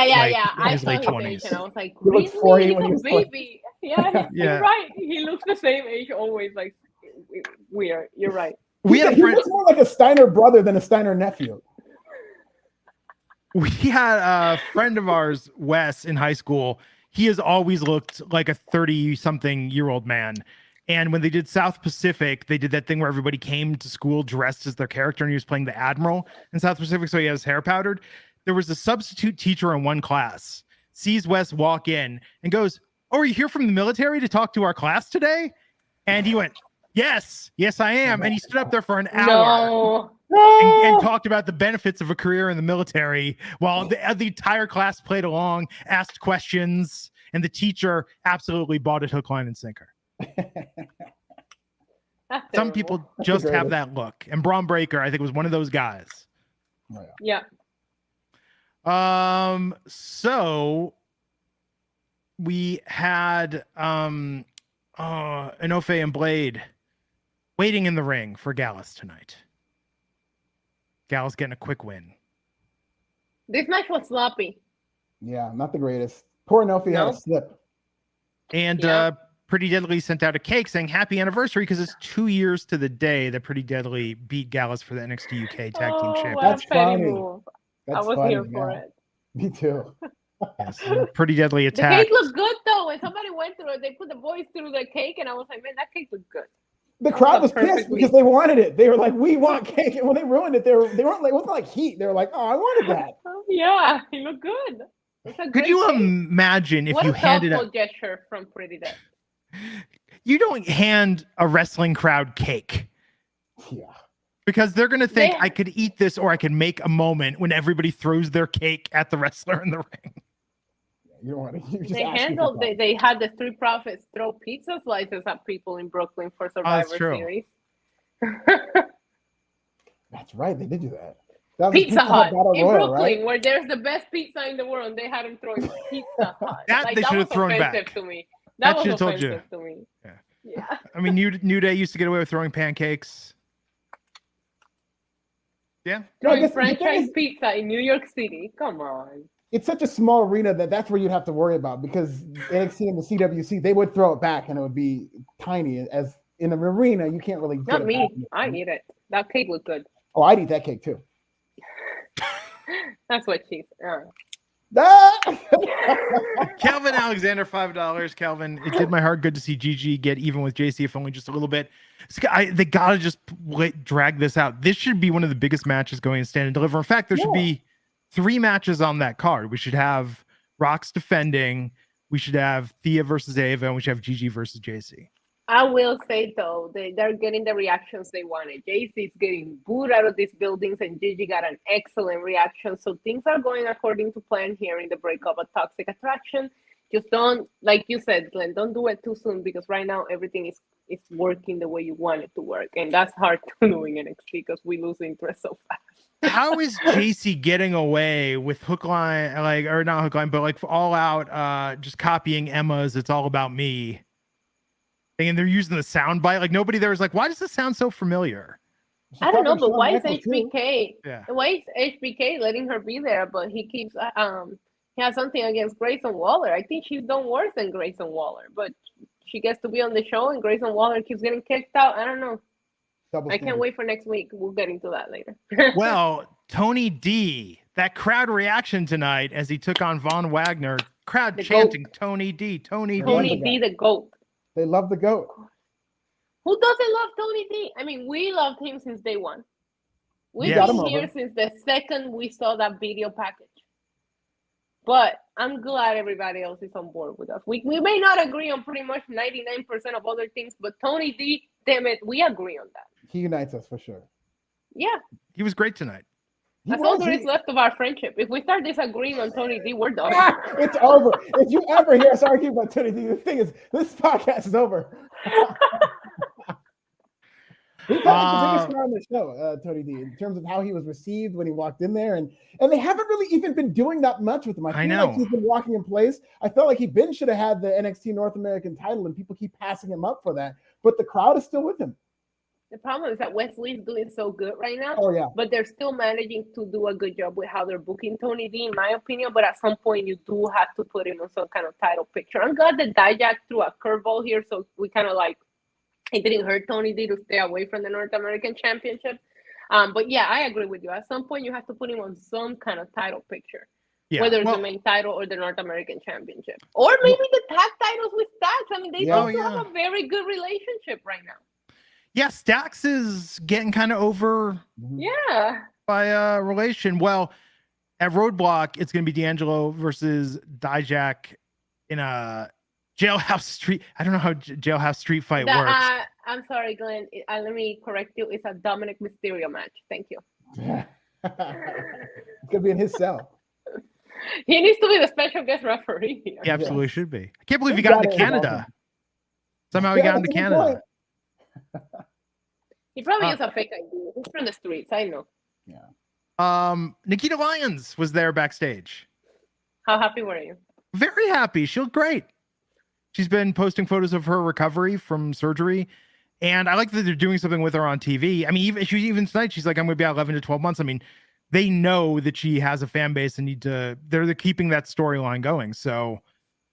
Speaker 3: his
Speaker 1: late 20s.
Speaker 3: And I was like,
Speaker 2: He
Speaker 3: really?
Speaker 2: looks 40 when
Speaker 3: He's
Speaker 2: he
Speaker 3: a
Speaker 2: was
Speaker 3: baby. Yeah, you're right. He looks the same age always. Like, weird. You're right.
Speaker 1: We had a
Speaker 2: he
Speaker 1: friend.
Speaker 2: looks more like a Steiner brother than a Steiner nephew.
Speaker 1: We had a friend of ours, Wes, in high school. He has always looked like a 30-something-year-old man. And when they did South Pacific, they did that thing where everybody came to school dressed as their character, and he was playing the Admiral in South Pacific, so he had his hair powdered. There was a substitute teacher in one class, sees Wes walk in and goes, "Oh, are you here from the military to talk to our class today?" And he went, yes, I am. And he stood up there for an hour and talked about the benefits of a career in the military while the entire class played along, asked questions, and the teacher absolutely bought it hook, line, and sinker. Some people just have that look. And Braun Breaker, I think, was one of those guys.
Speaker 3: Yeah.
Speaker 1: So we had Inoue and Blade waiting in the ring for Gallus tonight. Gallus getting a quick win.
Speaker 3: This match was sloppy.
Speaker 2: Yeah, not the greatest. Poor Inoue had a slip.
Speaker 1: And Pretty Deadly sent out a cake saying happy anniversary because it's 2 years to the day that Pretty Deadly beat Gallus for the NXT UK Tag Team Championship.
Speaker 2: That's funny.
Speaker 3: I was here for it.
Speaker 2: Me too.
Speaker 1: Yes, Pretty Deadly attack.
Speaker 3: The cake looked good though. When somebody went through it, they put the boys through the cake, and I was like, man, that cake looked good.
Speaker 2: The crowd was pissed because they wanted it. They were like, "We want cake," and when they ruined it, they weren't like, it wasn't like heat. They were like, "Oh, I wanted that."
Speaker 3: Yeah, it looked good.
Speaker 1: Could you imagine if you handed
Speaker 3: a gesture from Pretty Dead?
Speaker 1: You don't hand a wrestling crowd cake.
Speaker 2: Yeah.
Speaker 1: Because they're going to think I could eat this or I can make a moment when everybody throws their cake at the wrestler in the ring.
Speaker 2: You don't want to.
Speaker 3: They had the Street Profits throw pizza slices at people in Brooklyn for Survivor Series.
Speaker 2: That's right. They did do that.
Speaker 3: Pizza Hut in Brooklyn, where there's the best pizza in the world. They had him throwing Pizza Hut.
Speaker 1: They should have thrown back.
Speaker 3: To me. That was offensive to me.
Speaker 1: Yeah. I mean, New Day used to get away with throwing pancakes. Yeah.
Speaker 3: Throwing franchise pizza in New York City. Come on.
Speaker 2: It's such a small arena that's where you'd have to worry about, because NXT and the CWC, they would throw it back and it would be tiny. As in an arena, you can't really.
Speaker 3: Not me. I eat it. That cake looked good.
Speaker 2: Oh, I'd eat that cake too.
Speaker 3: That's what she's.
Speaker 1: Calvin Alexander, $5. Calvin, it did my heart good to see Gigi get even with JC, if only just a little bit. They gotta just drag this out. This should be one of the biggest matches going to Stand and Deliver. In fact, there should be 3 matches on that card. We should have Rox defending. We should have Thea versus Ava, and we should have Gigi versus JC.
Speaker 3: I will say though, they're getting the reactions they wanted. JC is getting booed out of these buildings, and Gigi got an excellent reaction. So things are going according to plan here in the breakup of Toxic Attraction. Just don't, like you said, Glenn, don't do it too soon because right now everything is working the way you want it to work, and that's hard to do in NXT because we lose interest so fast.
Speaker 1: How is JC getting away with hook line, like, or not hook line, but like all out, just copying Emma's "It's All About Me" thing, and they're using the sound bite? Like nobody there is like, why does this sound so familiar?
Speaker 3: I don't know, but why is HBK?
Speaker 1: Yeah.
Speaker 3: Why is HBK letting her be there? But he keeps he has something against Grayson Waller. I think she's done worse than Grayson Waller, but she gets to be on the show, and Grayson Waller keeps getting kicked out. I don't know. I can't wait for next week. We'll get into that later.
Speaker 1: Well, Tony D, that crowd reaction tonight as he took on Von Wagner, crowd chanting
Speaker 2: GOAT.
Speaker 1: Tony D, Tony D.
Speaker 3: Tony D, the GOAT.
Speaker 2: They love the GOAT.
Speaker 3: Who doesn't love Tony D? I mean, we loved him since day one. We've
Speaker 1: Yes.
Speaker 3: been here since the second we saw that video package. But I'm glad everybody else is on board with us. We may not agree on pretty much 99% of other things, but Tony D, damn it, we agree on that.
Speaker 2: He unites us for sure.
Speaker 3: Yeah.
Speaker 1: He was great tonight.
Speaker 3: That's all there is left of our friendship. If we start disagreeing on Tony D, we're done.
Speaker 2: It's over. If you ever hear us argue about Tony D, the thing is, this podcast is over. He felt like the biggest star on the show, Tony D, in terms of how he was received when he walked in there, and they haven't really even been doing that much with him. I feel like he's been walking in place. I felt like should have had the NXT North American title, and people keep passing him up for that. But the crowd is still with him.
Speaker 3: The problem is that Wesley's doing so good right now.
Speaker 2: Oh yeah,
Speaker 3: but they're still managing to do a good job with how they're booking Tony D, in my opinion. But at some point, you do have to put him on some kind of title picture. I'm glad that Dijak threw a curveball here, so we kind of like. It didn't hurt Tony D to stay away from the North American Championship. But yeah, I agree with you. At some point, you have to put him on some kind of title picture, whether it's the main title or the North American Championship. Or maybe the tag titles with Stacks. I mean, they still have a very good relationship right now.
Speaker 1: Yeah, Stacks is getting kind of over by relation. Well, at Roadblock, it's going to be D'Angelo versus Dijak in a Jailhouse Street. I don't know how Jailhouse Street fight works.
Speaker 3: I'm sorry, Glenn. Let me correct you. It's a Dominic Mysterio match. Thank you.
Speaker 2: It's gonna be in his cell.
Speaker 3: He needs to be the special guest referee here.
Speaker 1: He absolutely should be. I can't believe he got into Canada. Somehow he got into Canada.
Speaker 3: He probably is a fake ID. He's from the streets. I know.
Speaker 2: Yeah.
Speaker 1: Nikita Lyons was there backstage.
Speaker 3: How happy were you?
Speaker 1: Very happy. She looked great. She's been posting photos of her recovery from surgery, and I like that they're doing something with her on TV. I mean, even tonight, she's like, "I'm going to be out 11 to 12 months." I mean, they know that she has a fan base and they're keeping that storyline going. So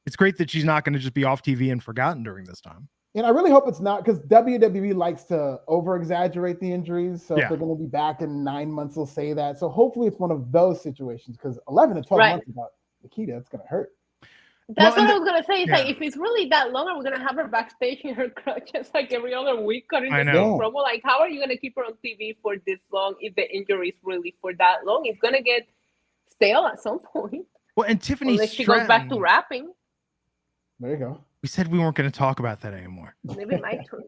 Speaker 1: it's great that she's not going to just be off TV and forgotten during this time.
Speaker 2: And I really hope it's not, because WWE likes to over-exaggerate the injuries. So if they're going to be back in 9 months, they'll say that. So hopefully it's one of those situations, because 11 to 12 months without Nikita, it's going to hurt.
Speaker 3: That's what I was gonna say. It's like, if it's really that long, are we gonna have her backstage in her crutches like every other week cutting the same promo? Like, how are you gonna keep her on TV for this long if the injury is really for that long? It's gonna get stale at some point.
Speaker 1: Well, and Tiffany
Speaker 3: unless she goes back to rapping.
Speaker 2: There you go.
Speaker 1: We said we weren't going to talk about that anymore.
Speaker 3: Maybe my turn.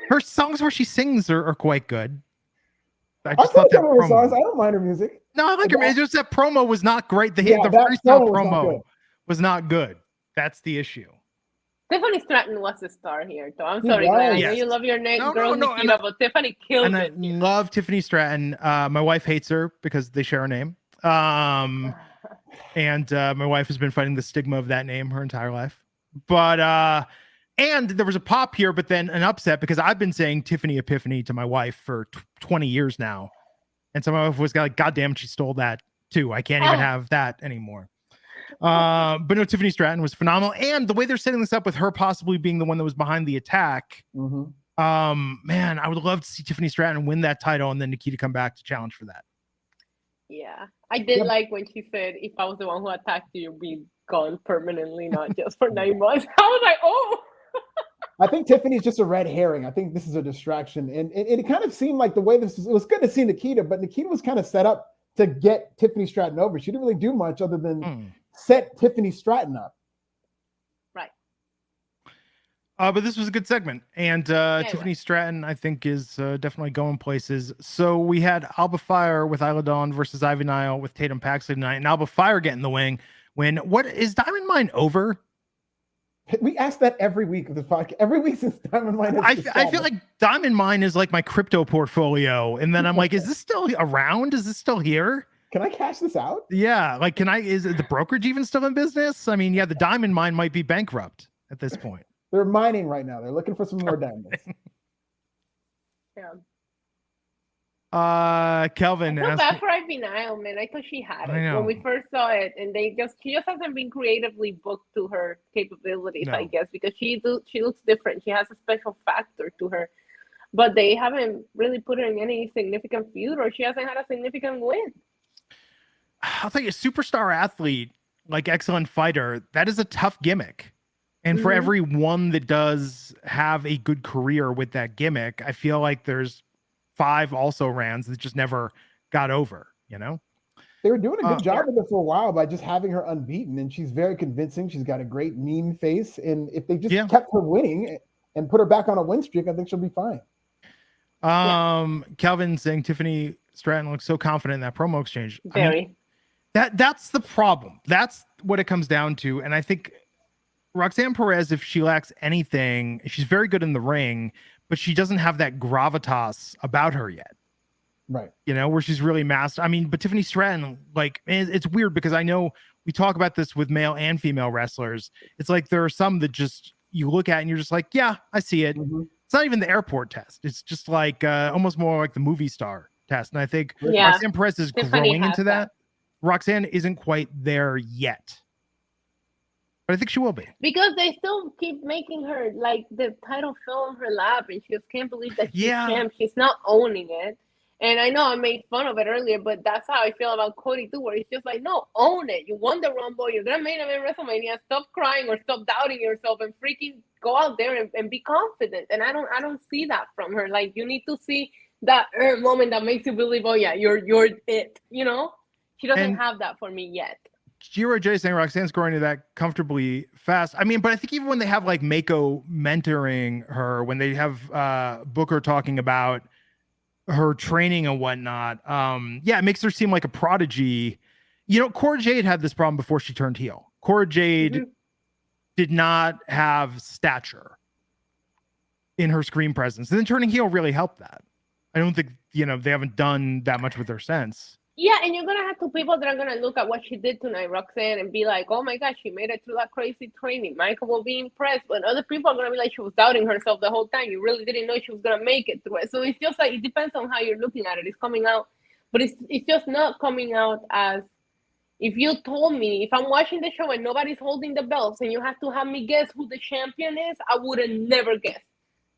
Speaker 1: Her songs where she sings are quite good.
Speaker 2: I thought that promo. Songs. I don't mind her music.
Speaker 1: No, I like her music. Just that promo was not great. The freestyle promo was not good. That's the issue.
Speaker 3: Tiffany Stratton was the star here, though. I'm sorry, Glenn. I know you love your girl, Nikita, but Tiffany killed it.
Speaker 1: And I love Tiffany Stratton. My wife hates her because they share a name. And my wife has been fighting the stigma of that name her entire life. But and there was a pop here, but then an upset because I've been saying Tiffany Epiphany to my wife for 20 years now. And so my wife was like, God damn, she stole that too. I can't even have that anymore. But no, Tiffany Stratton was phenomenal. And the way they're setting this up with her possibly being the one that was behind the attack. Man, I would love to see Tiffany Stratton win that title and then Nikita come back to challenge for that.
Speaker 3: Yeah, I did like when she said, if I was the one who attacked you, you'd be gone permanently, not just for 9 months. I was like, oh.
Speaker 2: I think Tiffany's just a red herring. I think this is a distraction. And it kind of seemed like the way it was good to see Nikita, but Nikita was kind of set up to get Tiffany Stratton over. She didn't really do much other than set Tiffany Stratton up.
Speaker 3: Right.
Speaker 1: But this was a good segment. And Tiffany Stratton, I think, is definitely going places. So we had Alba Fire with Isla Dawn versus Ivy Nile with Tatum Paxley tonight. And Alba Fire getting the wing What is Diamond Mine over?
Speaker 2: We ask that every week of this podcast. Every week since Diamond Mine.
Speaker 1: I feel like Diamond Mine is like my crypto portfolio, and then I'm like, is this still around? Is this still here?
Speaker 2: Can I cash this out?
Speaker 1: Yeah, like, is the brokerage even still in business? I mean, yeah, the Diamond Mine might be bankrupt at this point.
Speaker 2: They're mining right now. They're looking for some more diamonds.
Speaker 3: Yeah.
Speaker 1: Kelvin.
Speaker 3: I feel bad for Ivy Nile, man. I thought she had it when we first saw it, and she just hasn't been creatively booked to her capabilities, I guess, because she looks different. She has a special factor to her, but they haven't really put her in any significant feud, or she hasn't had a significant win.
Speaker 1: I'll tell you, a superstar athlete, like excellent fighter, that is a tough gimmick. And for every one that does have a good career with that gimmick, I feel like there's 5 also rans that just never got over, you know?
Speaker 2: They were doing a good job with it for a while by just having her unbeaten, and she's very convincing. She's got a great mean face, and if they just kept her winning and put her back on a win streak, I think she'll be fine.
Speaker 1: Kelvin saying Tiffany Stratton looks so confident in that promo exchange.
Speaker 3: Very.
Speaker 1: I mean, that's the problem. That's what it comes down to. And I think Roxanne Perez, if she lacks anything, she's very good in the ring, but she doesn't have that gravitas about her yet.
Speaker 2: Right.
Speaker 1: You know, where she's really mastered. I mean, but Tiffany Stratton, like, it's weird because I know we talk about this with male and female wrestlers. It's like there are some that just you look at and you're just like, yeah, I see it. It's not even the airport test. It's just like almost more like the movie star test. And I think Roxanne Perez is growing into that. Roxanne isn't quite there yet. But I think she will be.
Speaker 3: Because they still keep making her like the title fell on her lap, and she just can't believe that she's champ. She's not owning it. And I know I made fun of it earlier, but that's how I feel about Cody too, where it's just like, no, own it. You won the Rumble. You're gonna main event WrestleMania. Stop crying or stop doubting yourself and freaking go out there and be confident. And I don't see that from her. Like, you need to see that moment that makes you believe, oh yeah, you're it. You know, she doesn't have that for me yet.
Speaker 1: Giro J saying Roxanne's growing to that comfortably fast. I mean, but I think even when they have like Mako mentoring her, when they have Booker talking about her training and whatnot, it makes her seem like a prodigy. You know, Cora Jade had this problem before she turned heel. Cora Jade did not have stature in her screen presence, and then turning heel really helped that. I don't think, you know, they haven't done that much with her since.
Speaker 3: Yeah, and you're going to have 2 people that are going to look at what she did tonight, Roxanne, and be like, oh my gosh, she made it through that crazy training. Michael will be impressed. But other people are going to be like, she was doubting herself the whole time. You really didn't know she was going to make it through it. So it's just like, it depends on how you're looking at it. It's coming out. But it's just not coming out as, if you told me, if I'm watching the show and nobody's holding the belts and you have to have me guess who the champion is, I would have never guessed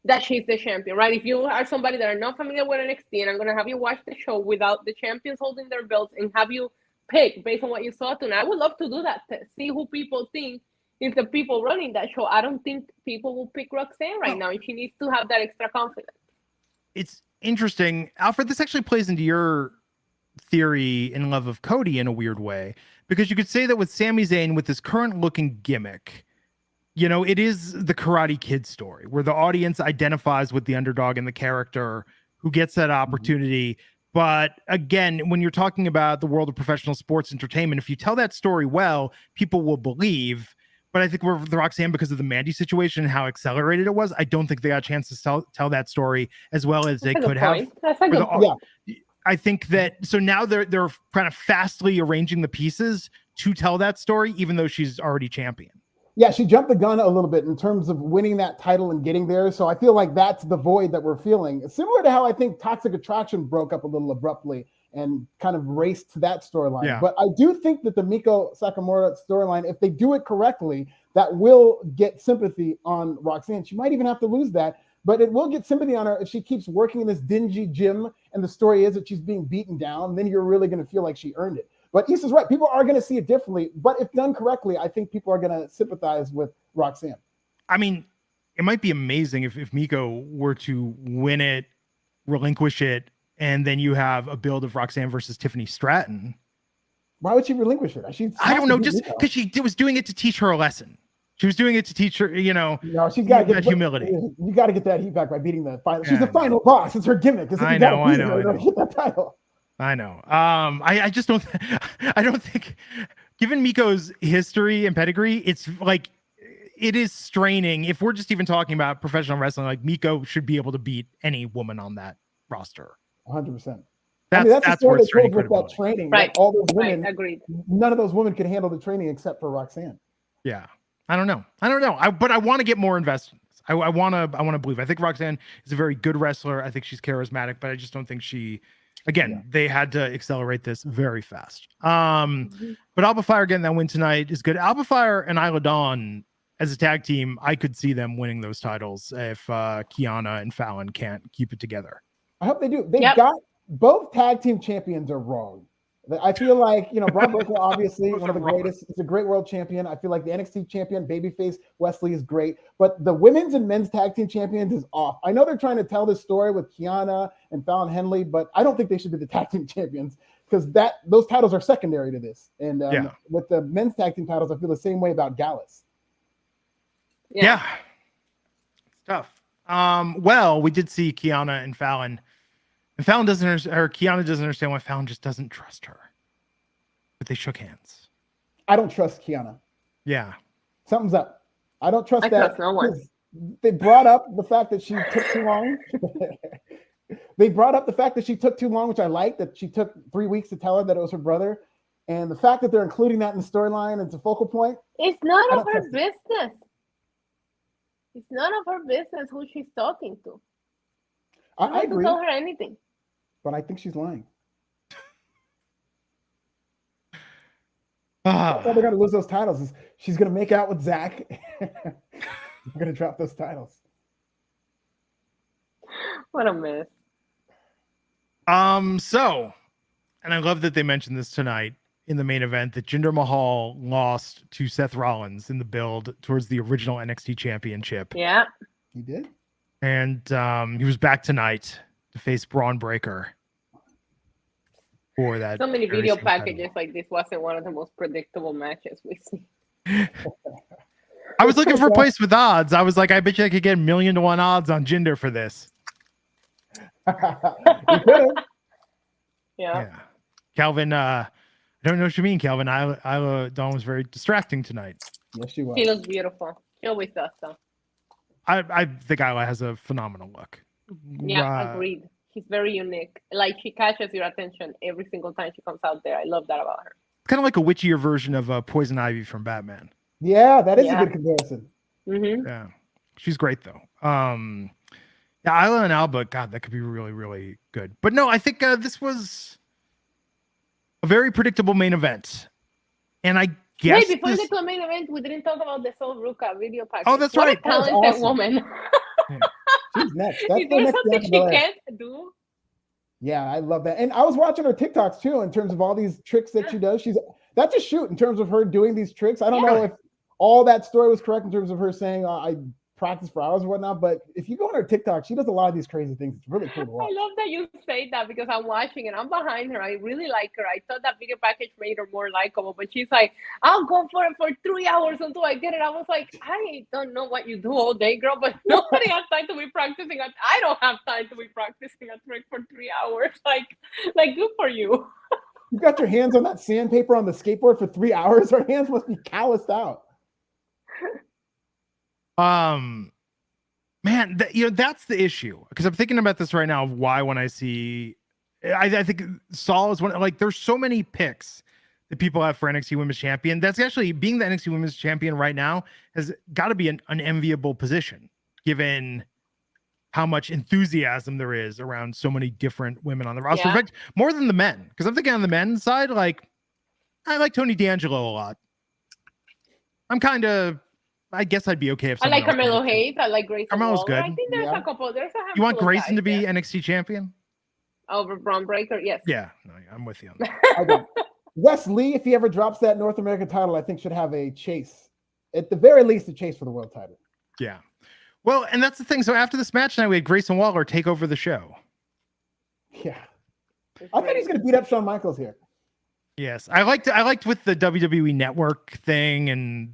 Speaker 3: that she's the champion, right? If you are somebody that are not familiar with NXT, and I'm going to have you watch the show without the champions holding their belts and have you pick based on what you saw tonight, I would love to do that, to see who people think is the people running that show. I don't think people will pick Roxanne right now, and she needs to have that extra confidence.
Speaker 1: It's interesting. Alfred, this actually plays into your theory in love of Cody in a weird way, because you could say that with Sami Zayn, with his current looking gimmick, you know, it is the Karate Kid story where the audience identifies with the underdog and the character who gets that opportunity. But again, when you're talking about the world of professional sports entertainment, if you tell that story well, people will believe. But I think with Roxanne, because of the Mandy situation and how accelerated it was, I don't think they got a chance to tell that story as well as they could have.
Speaker 3: That's a good point.
Speaker 1: I think that, so now they're kind of fastly arranging the pieces to tell that story, even though she's already champion.
Speaker 2: Yeah, she jumped the gun a little bit in terms of winning that title and getting there. So I feel like that's the void that we're feeling. Similar to how I think Toxic Attraction broke up a little abruptly and kind of raced to that storyline. Yeah. But I do think that the Miko Sakamura storyline, if they do it correctly, that will get sympathy on Roxanne. She might even have to lose that, but it will get sympathy on her if she keeps working in this dingy gym and the story is that she's being beaten down. Then you're really going to feel like she earned it. But Issa's right. People are going to see it differently. But if done correctly, I think people are going to sympathize with Roxanne.
Speaker 1: I mean, it might be amazing if Miko were to win it, relinquish it, and then you have a build of Roxanne versus Tiffany Stratton.
Speaker 2: Why would she relinquish it?
Speaker 1: I don't know. Just because she was doing it to teach her a lesson. She was doing it to teach her, you know,
Speaker 2: she's got
Speaker 1: that humility.
Speaker 2: You got to get that heat back by beating the final. She's the final boss. It's her gimmick.
Speaker 1: I know.
Speaker 2: Get that title.
Speaker 1: I know. I just don't. I don't think given Miko's history and pedigree, it's like it is straining. If we're just even talking about professional wrestling, like Miko should be able to beat any woman on that roster.
Speaker 2: 100%.
Speaker 1: That's
Speaker 2: the
Speaker 1: where
Speaker 2: story
Speaker 1: it's straining
Speaker 2: with that
Speaker 1: credibility.
Speaker 2: training.
Speaker 3: Right.
Speaker 2: That all those women,
Speaker 3: agreed.
Speaker 2: none of those women could handle the training except for Roxanne.
Speaker 1: Yeah. I don't know. But I want to get more invested. I want to believe. I think Roxanne is a very good wrestler. I think she's charismatic, but I just don't think they had to accelerate this very fast. But Alba Fire getting that win tonight is good. Alba Fire and Isla Dawn as a tag team, I could see them winning those titles if Kiana and Fallon can't keep it together.
Speaker 2: I hope they do. They got both tag team champions are wrong. I feel like, Braun Breaker, obviously one of the greatest. He's a great world champion. I feel like the NXT champion, babyface Wesley, is great. But the women's and men's tag team champions is off. I know they're trying to tell this story with Kiana and Fallon Henley, but I don't think they should be the tag team champions because those titles are secondary to this. And with the men's tag team titles, I feel the same way about Gallus.
Speaker 3: Yeah.
Speaker 1: It's tough. Well, we did see Kiana and Fallon. And Fallon Kiana doesn't understand why Fallon just doesn't trust her. But they shook hands.
Speaker 2: I don't trust Kiana.
Speaker 1: Yeah.
Speaker 2: Something's up. I don't trust that.
Speaker 3: Trust no one.
Speaker 2: They brought up the fact that she took too long. They brought up the fact that she took too long, which I like, that she took 3 weeks to tell her that it was her brother. And the fact that they're including that in the storyline as a focal point.
Speaker 3: It's none of her business. It's none of her business who she's talking to.
Speaker 2: I agree.
Speaker 3: Tell her anything.
Speaker 2: But I think she's lying.
Speaker 1: That's
Speaker 2: how they're going to lose those titles. She's going to make out with Zach. They're going to drop those titles.
Speaker 3: What a mess.
Speaker 1: So, and I love that they mentioned this tonight in the main event, that Jinder Mahal lost to Seth Rollins in the build towards the original NXT championship.
Speaker 3: Yeah.
Speaker 2: He did?
Speaker 1: And he was back tonight to face Braun Breaker for that.
Speaker 3: So many video packages like this wasn't one of the most predictable matches we've seen.
Speaker 1: I was looking for a place with odds. I was like, I bet you I could get 1,000,000 to 1 odds on Jinder for this.
Speaker 3: Yeah.
Speaker 1: Calvin, I don't know what you mean, Calvin. Isla Dawn was very distracting tonight.
Speaker 2: Yes, she was.
Speaker 3: She looks beautiful. She always does, though.
Speaker 1: I think Isla has a phenomenal look.
Speaker 3: Yeah, agreed. She's very unique. Like, she catches your attention every single time she comes out there. I love that about her.
Speaker 1: Kind of like a witchier version of Poison Ivy from Batman.
Speaker 2: Yeah, that is a good comparison.
Speaker 3: Mm-hmm.
Speaker 1: Yeah, she's great though. Yeah, Isla and Alba, God, that could be really, really good. But no, I think this was a very predictable main event, and I guess.
Speaker 3: Wait, before we get to the main event, we didn't talk about the Sol Ruka video package.
Speaker 1: Oh, that's right.
Speaker 3: What a talented
Speaker 2: awesome.
Speaker 3: woman.
Speaker 2: Yeah. She's next. That's
Speaker 3: Is there something she can't do?
Speaker 2: Yeah, I love that. And I was watching her TikToks too, in terms of all these tricks that she does. That's a shoot in terms of her doing these tricks. I don't know if all that story was correct in terms of her saying I practice for hours and whatnot, but if you go on her TikTok, she does a lot of these crazy things. It's really cool to watch.
Speaker 3: I love that you say that because I'm watching and I'm behind her. I really like her. I thought that video package made her more likable, but she's like, I'll go for it for 3 hours until I get it. I was like, I don't know what you do all day, girl, but nobody has time to be practicing. I don't have time to be practicing a trick for 3 hours. Like good for you.
Speaker 2: You've got your hands on that sandpaper on the skateboard for 3 hours. Her hands must be calloused out.
Speaker 1: Man, that's the issue, because I'm thinking about this right now of why when I see, I think Saul is one, like there's so many picks that people have for NXT Women's Champion. That's actually, being the NXT Women's Champion right now has got to be an enviable position, given how much enthusiasm there is around so many different women on the roster. In fact, more than the men, because I'm thinking on the men's side, like I like Tony D'Angelo a lot. I guess I'd be okay if
Speaker 3: I like Carmelo Hayes. I like Grayson
Speaker 1: Carmelo's
Speaker 3: Waller.
Speaker 1: good.
Speaker 3: I think there's a couple. There's a handful.
Speaker 1: You want Grayson to be
Speaker 3: guys,
Speaker 1: NXT champion?
Speaker 3: Over Braun Breaker? Yes.
Speaker 1: Yeah, no, I'm with you on that.
Speaker 2: Wes Lee, if he ever drops that North American title, I think should have a chase. At the very least, a chase for the world title.
Speaker 1: Yeah. Well, and that's the thing. So after this match tonight, we had Grayson Waller take over the show.
Speaker 2: Yeah. I thought he's going to beat up Shawn Michaels here.
Speaker 1: Yes. I liked with the WWE Network thing, and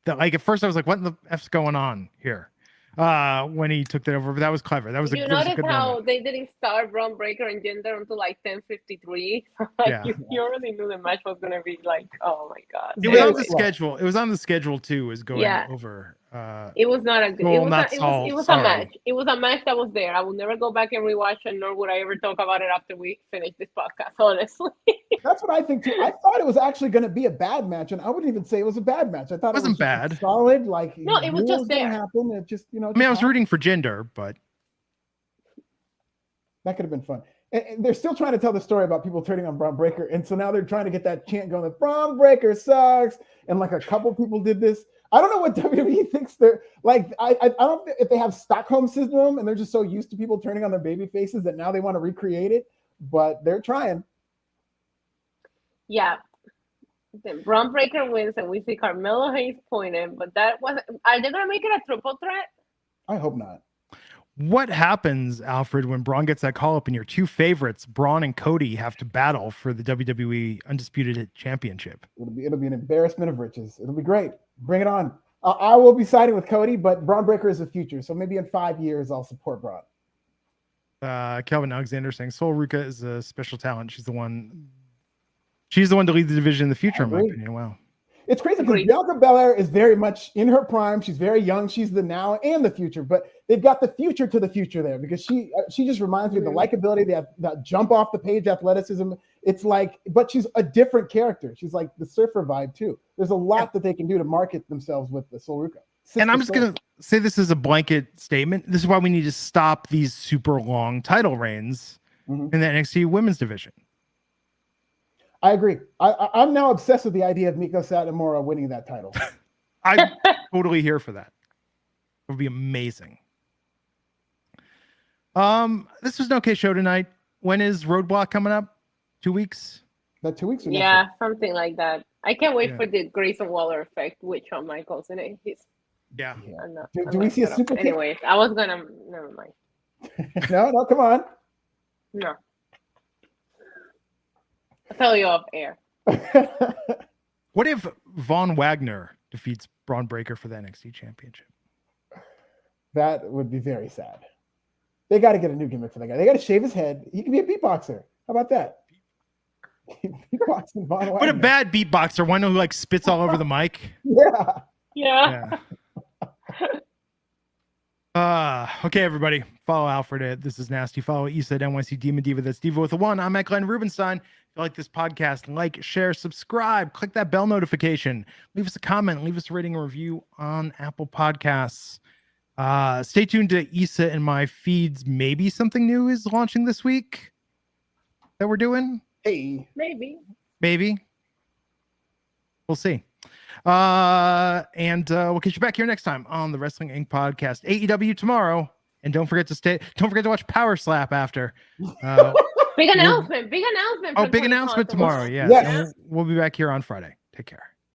Speaker 1: like at first I was like, what in the F's going on here? when he took that over. But that was clever. That was a,
Speaker 3: You
Speaker 1: that was a
Speaker 3: notice
Speaker 1: good
Speaker 3: how
Speaker 1: moment.
Speaker 3: they didn't start Braun Breaker and Jinder until like 10:53. Like
Speaker 1: Yeah.
Speaker 3: you already knew the match was gonna be like, oh my god.
Speaker 1: It was on the
Speaker 3: Anyways,
Speaker 1: schedule. It was on the schedule too. Is going
Speaker 3: Yeah.
Speaker 1: over.
Speaker 3: It was not a good.
Speaker 1: Well,
Speaker 3: It
Speaker 1: not
Speaker 3: was
Speaker 1: Saul,
Speaker 3: a
Speaker 1: sorry.
Speaker 3: match. It was a match that was there. I will never go back and rewatch it, nor would I ever talk about it after we finish this podcast. Honestly.
Speaker 2: That's what I think too. I thought it was actually going to be a bad match, and I wouldn't even say it was a bad match. I thought it
Speaker 1: Wasn't
Speaker 2: was just
Speaker 1: bad.
Speaker 2: solid. Like
Speaker 3: No, it was just
Speaker 2: gonna
Speaker 3: there.
Speaker 2: happen. It just
Speaker 1: I mean, I was rooting for Jinder, but
Speaker 2: that could have been fun. And they're still trying to tell the story about people turning on Braun Breaker, and so now they're trying to get that chant going. That Braun Breaker sucks, and like a couple people did this. I don't know what WWE thinks they're like. I don't know if they have Stockholm syndrome and they're just so used to people turning on their baby faces that now they want to recreate it, but they're trying.
Speaker 3: Yeah. Then Braun Breaker wins, and we see Carmelo Hayes pointed, but that wasn't. Are they gonna make it a triple threat?
Speaker 2: I hope not.
Speaker 1: what happens, Alfred, when Braun gets that call up and your two favorites, Braun and Cody, have to battle for the WWE Undisputed Championship?
Speaker 2: It'll be an embarrassment of riches. It'll be great. Bring it on. I will be siding with Cody, but Braun Breaker is the future. So maybe in 5 years, I'll support Braun.
Speaker 1: Kelvin Alexander saying Sol Ruka is a special talent. She's the one to lead the division in the future, in my opinion. Wow.
Speaker 2: It's crazy because Bianca Belair is very much in her prime. She's very young. She's the now and the future, but they've got the future to the future there because she just reminds me of the likability, that jump off the page athleticism. It's like, but she's a different character. She's like the surfer vibe too. There's a lot that they can do to market themselves with the Sol Ruka.
Speaker 1: And I'm just going to say this is a blanket statement. This is why we need to stop these super long title reigns in the NXT women's division.
Speaker 2: I agree. I'm now obsessed with the idea of Miko Satomura winning that title.
Speaker 1: I'm totally here for that. It would be amazing. This was an okay show tonight. When is Roadblock coming up? 2 weeks?
Speaker 2: That 2 weeks?
Speaker 3: Yeah, something like that. I can't wait for the Grayson Waller effect, which Shawn Michaels in it.
Speaker 1: Yeah.
Speaker 2: Do we see a super kick?
Speaker 3: Anyways, I was gonna. Never mind.
Speaker 2: No, come on.
Speaker 3: No. I'll tell you off air.
Speaker 1: What if Von Wagner defeats Braun Breaker for the NXT Championship?
Speaker 2: That would be very sad. They got to get a new gimmick for that guy. They got to shave his head. He can be a beatboxer. How about that? Beatboxing Von Wagner.
Speaker 1: But a bad beatboxer, one who like spits all over the mic.
Speaker 2: Yeah.
Speaker 1: Okay, everybody. Follow Alfred. This is Nasty. Follow Issa at NYC Demon Diva. That's Diva with a 1. I'm at Glenn Rubenstein. If you like this podcast, like, share, subscribe, click that bell notification, leave us a comment, leave us a rating and review on Apple Podcasts. Stay tuned to Issa and my feeds. Maybe something new is launching this week that we're doing.
Speaker 2: Hey,
Speaker 3: maybe.
Speaker 1: We'll see. And we'll catch you back here next time on the Wrestling Inc. podcast. AEW tomorrow. And don't forget to watch Power Slap after.
Speaker 3: Big announcement. Big announcement.
Speaker 1: Oh, big announcement tomorrow. Yes.
Speaker 2: Yes.
Speaker 1: We'll be back here on Friday. Take care.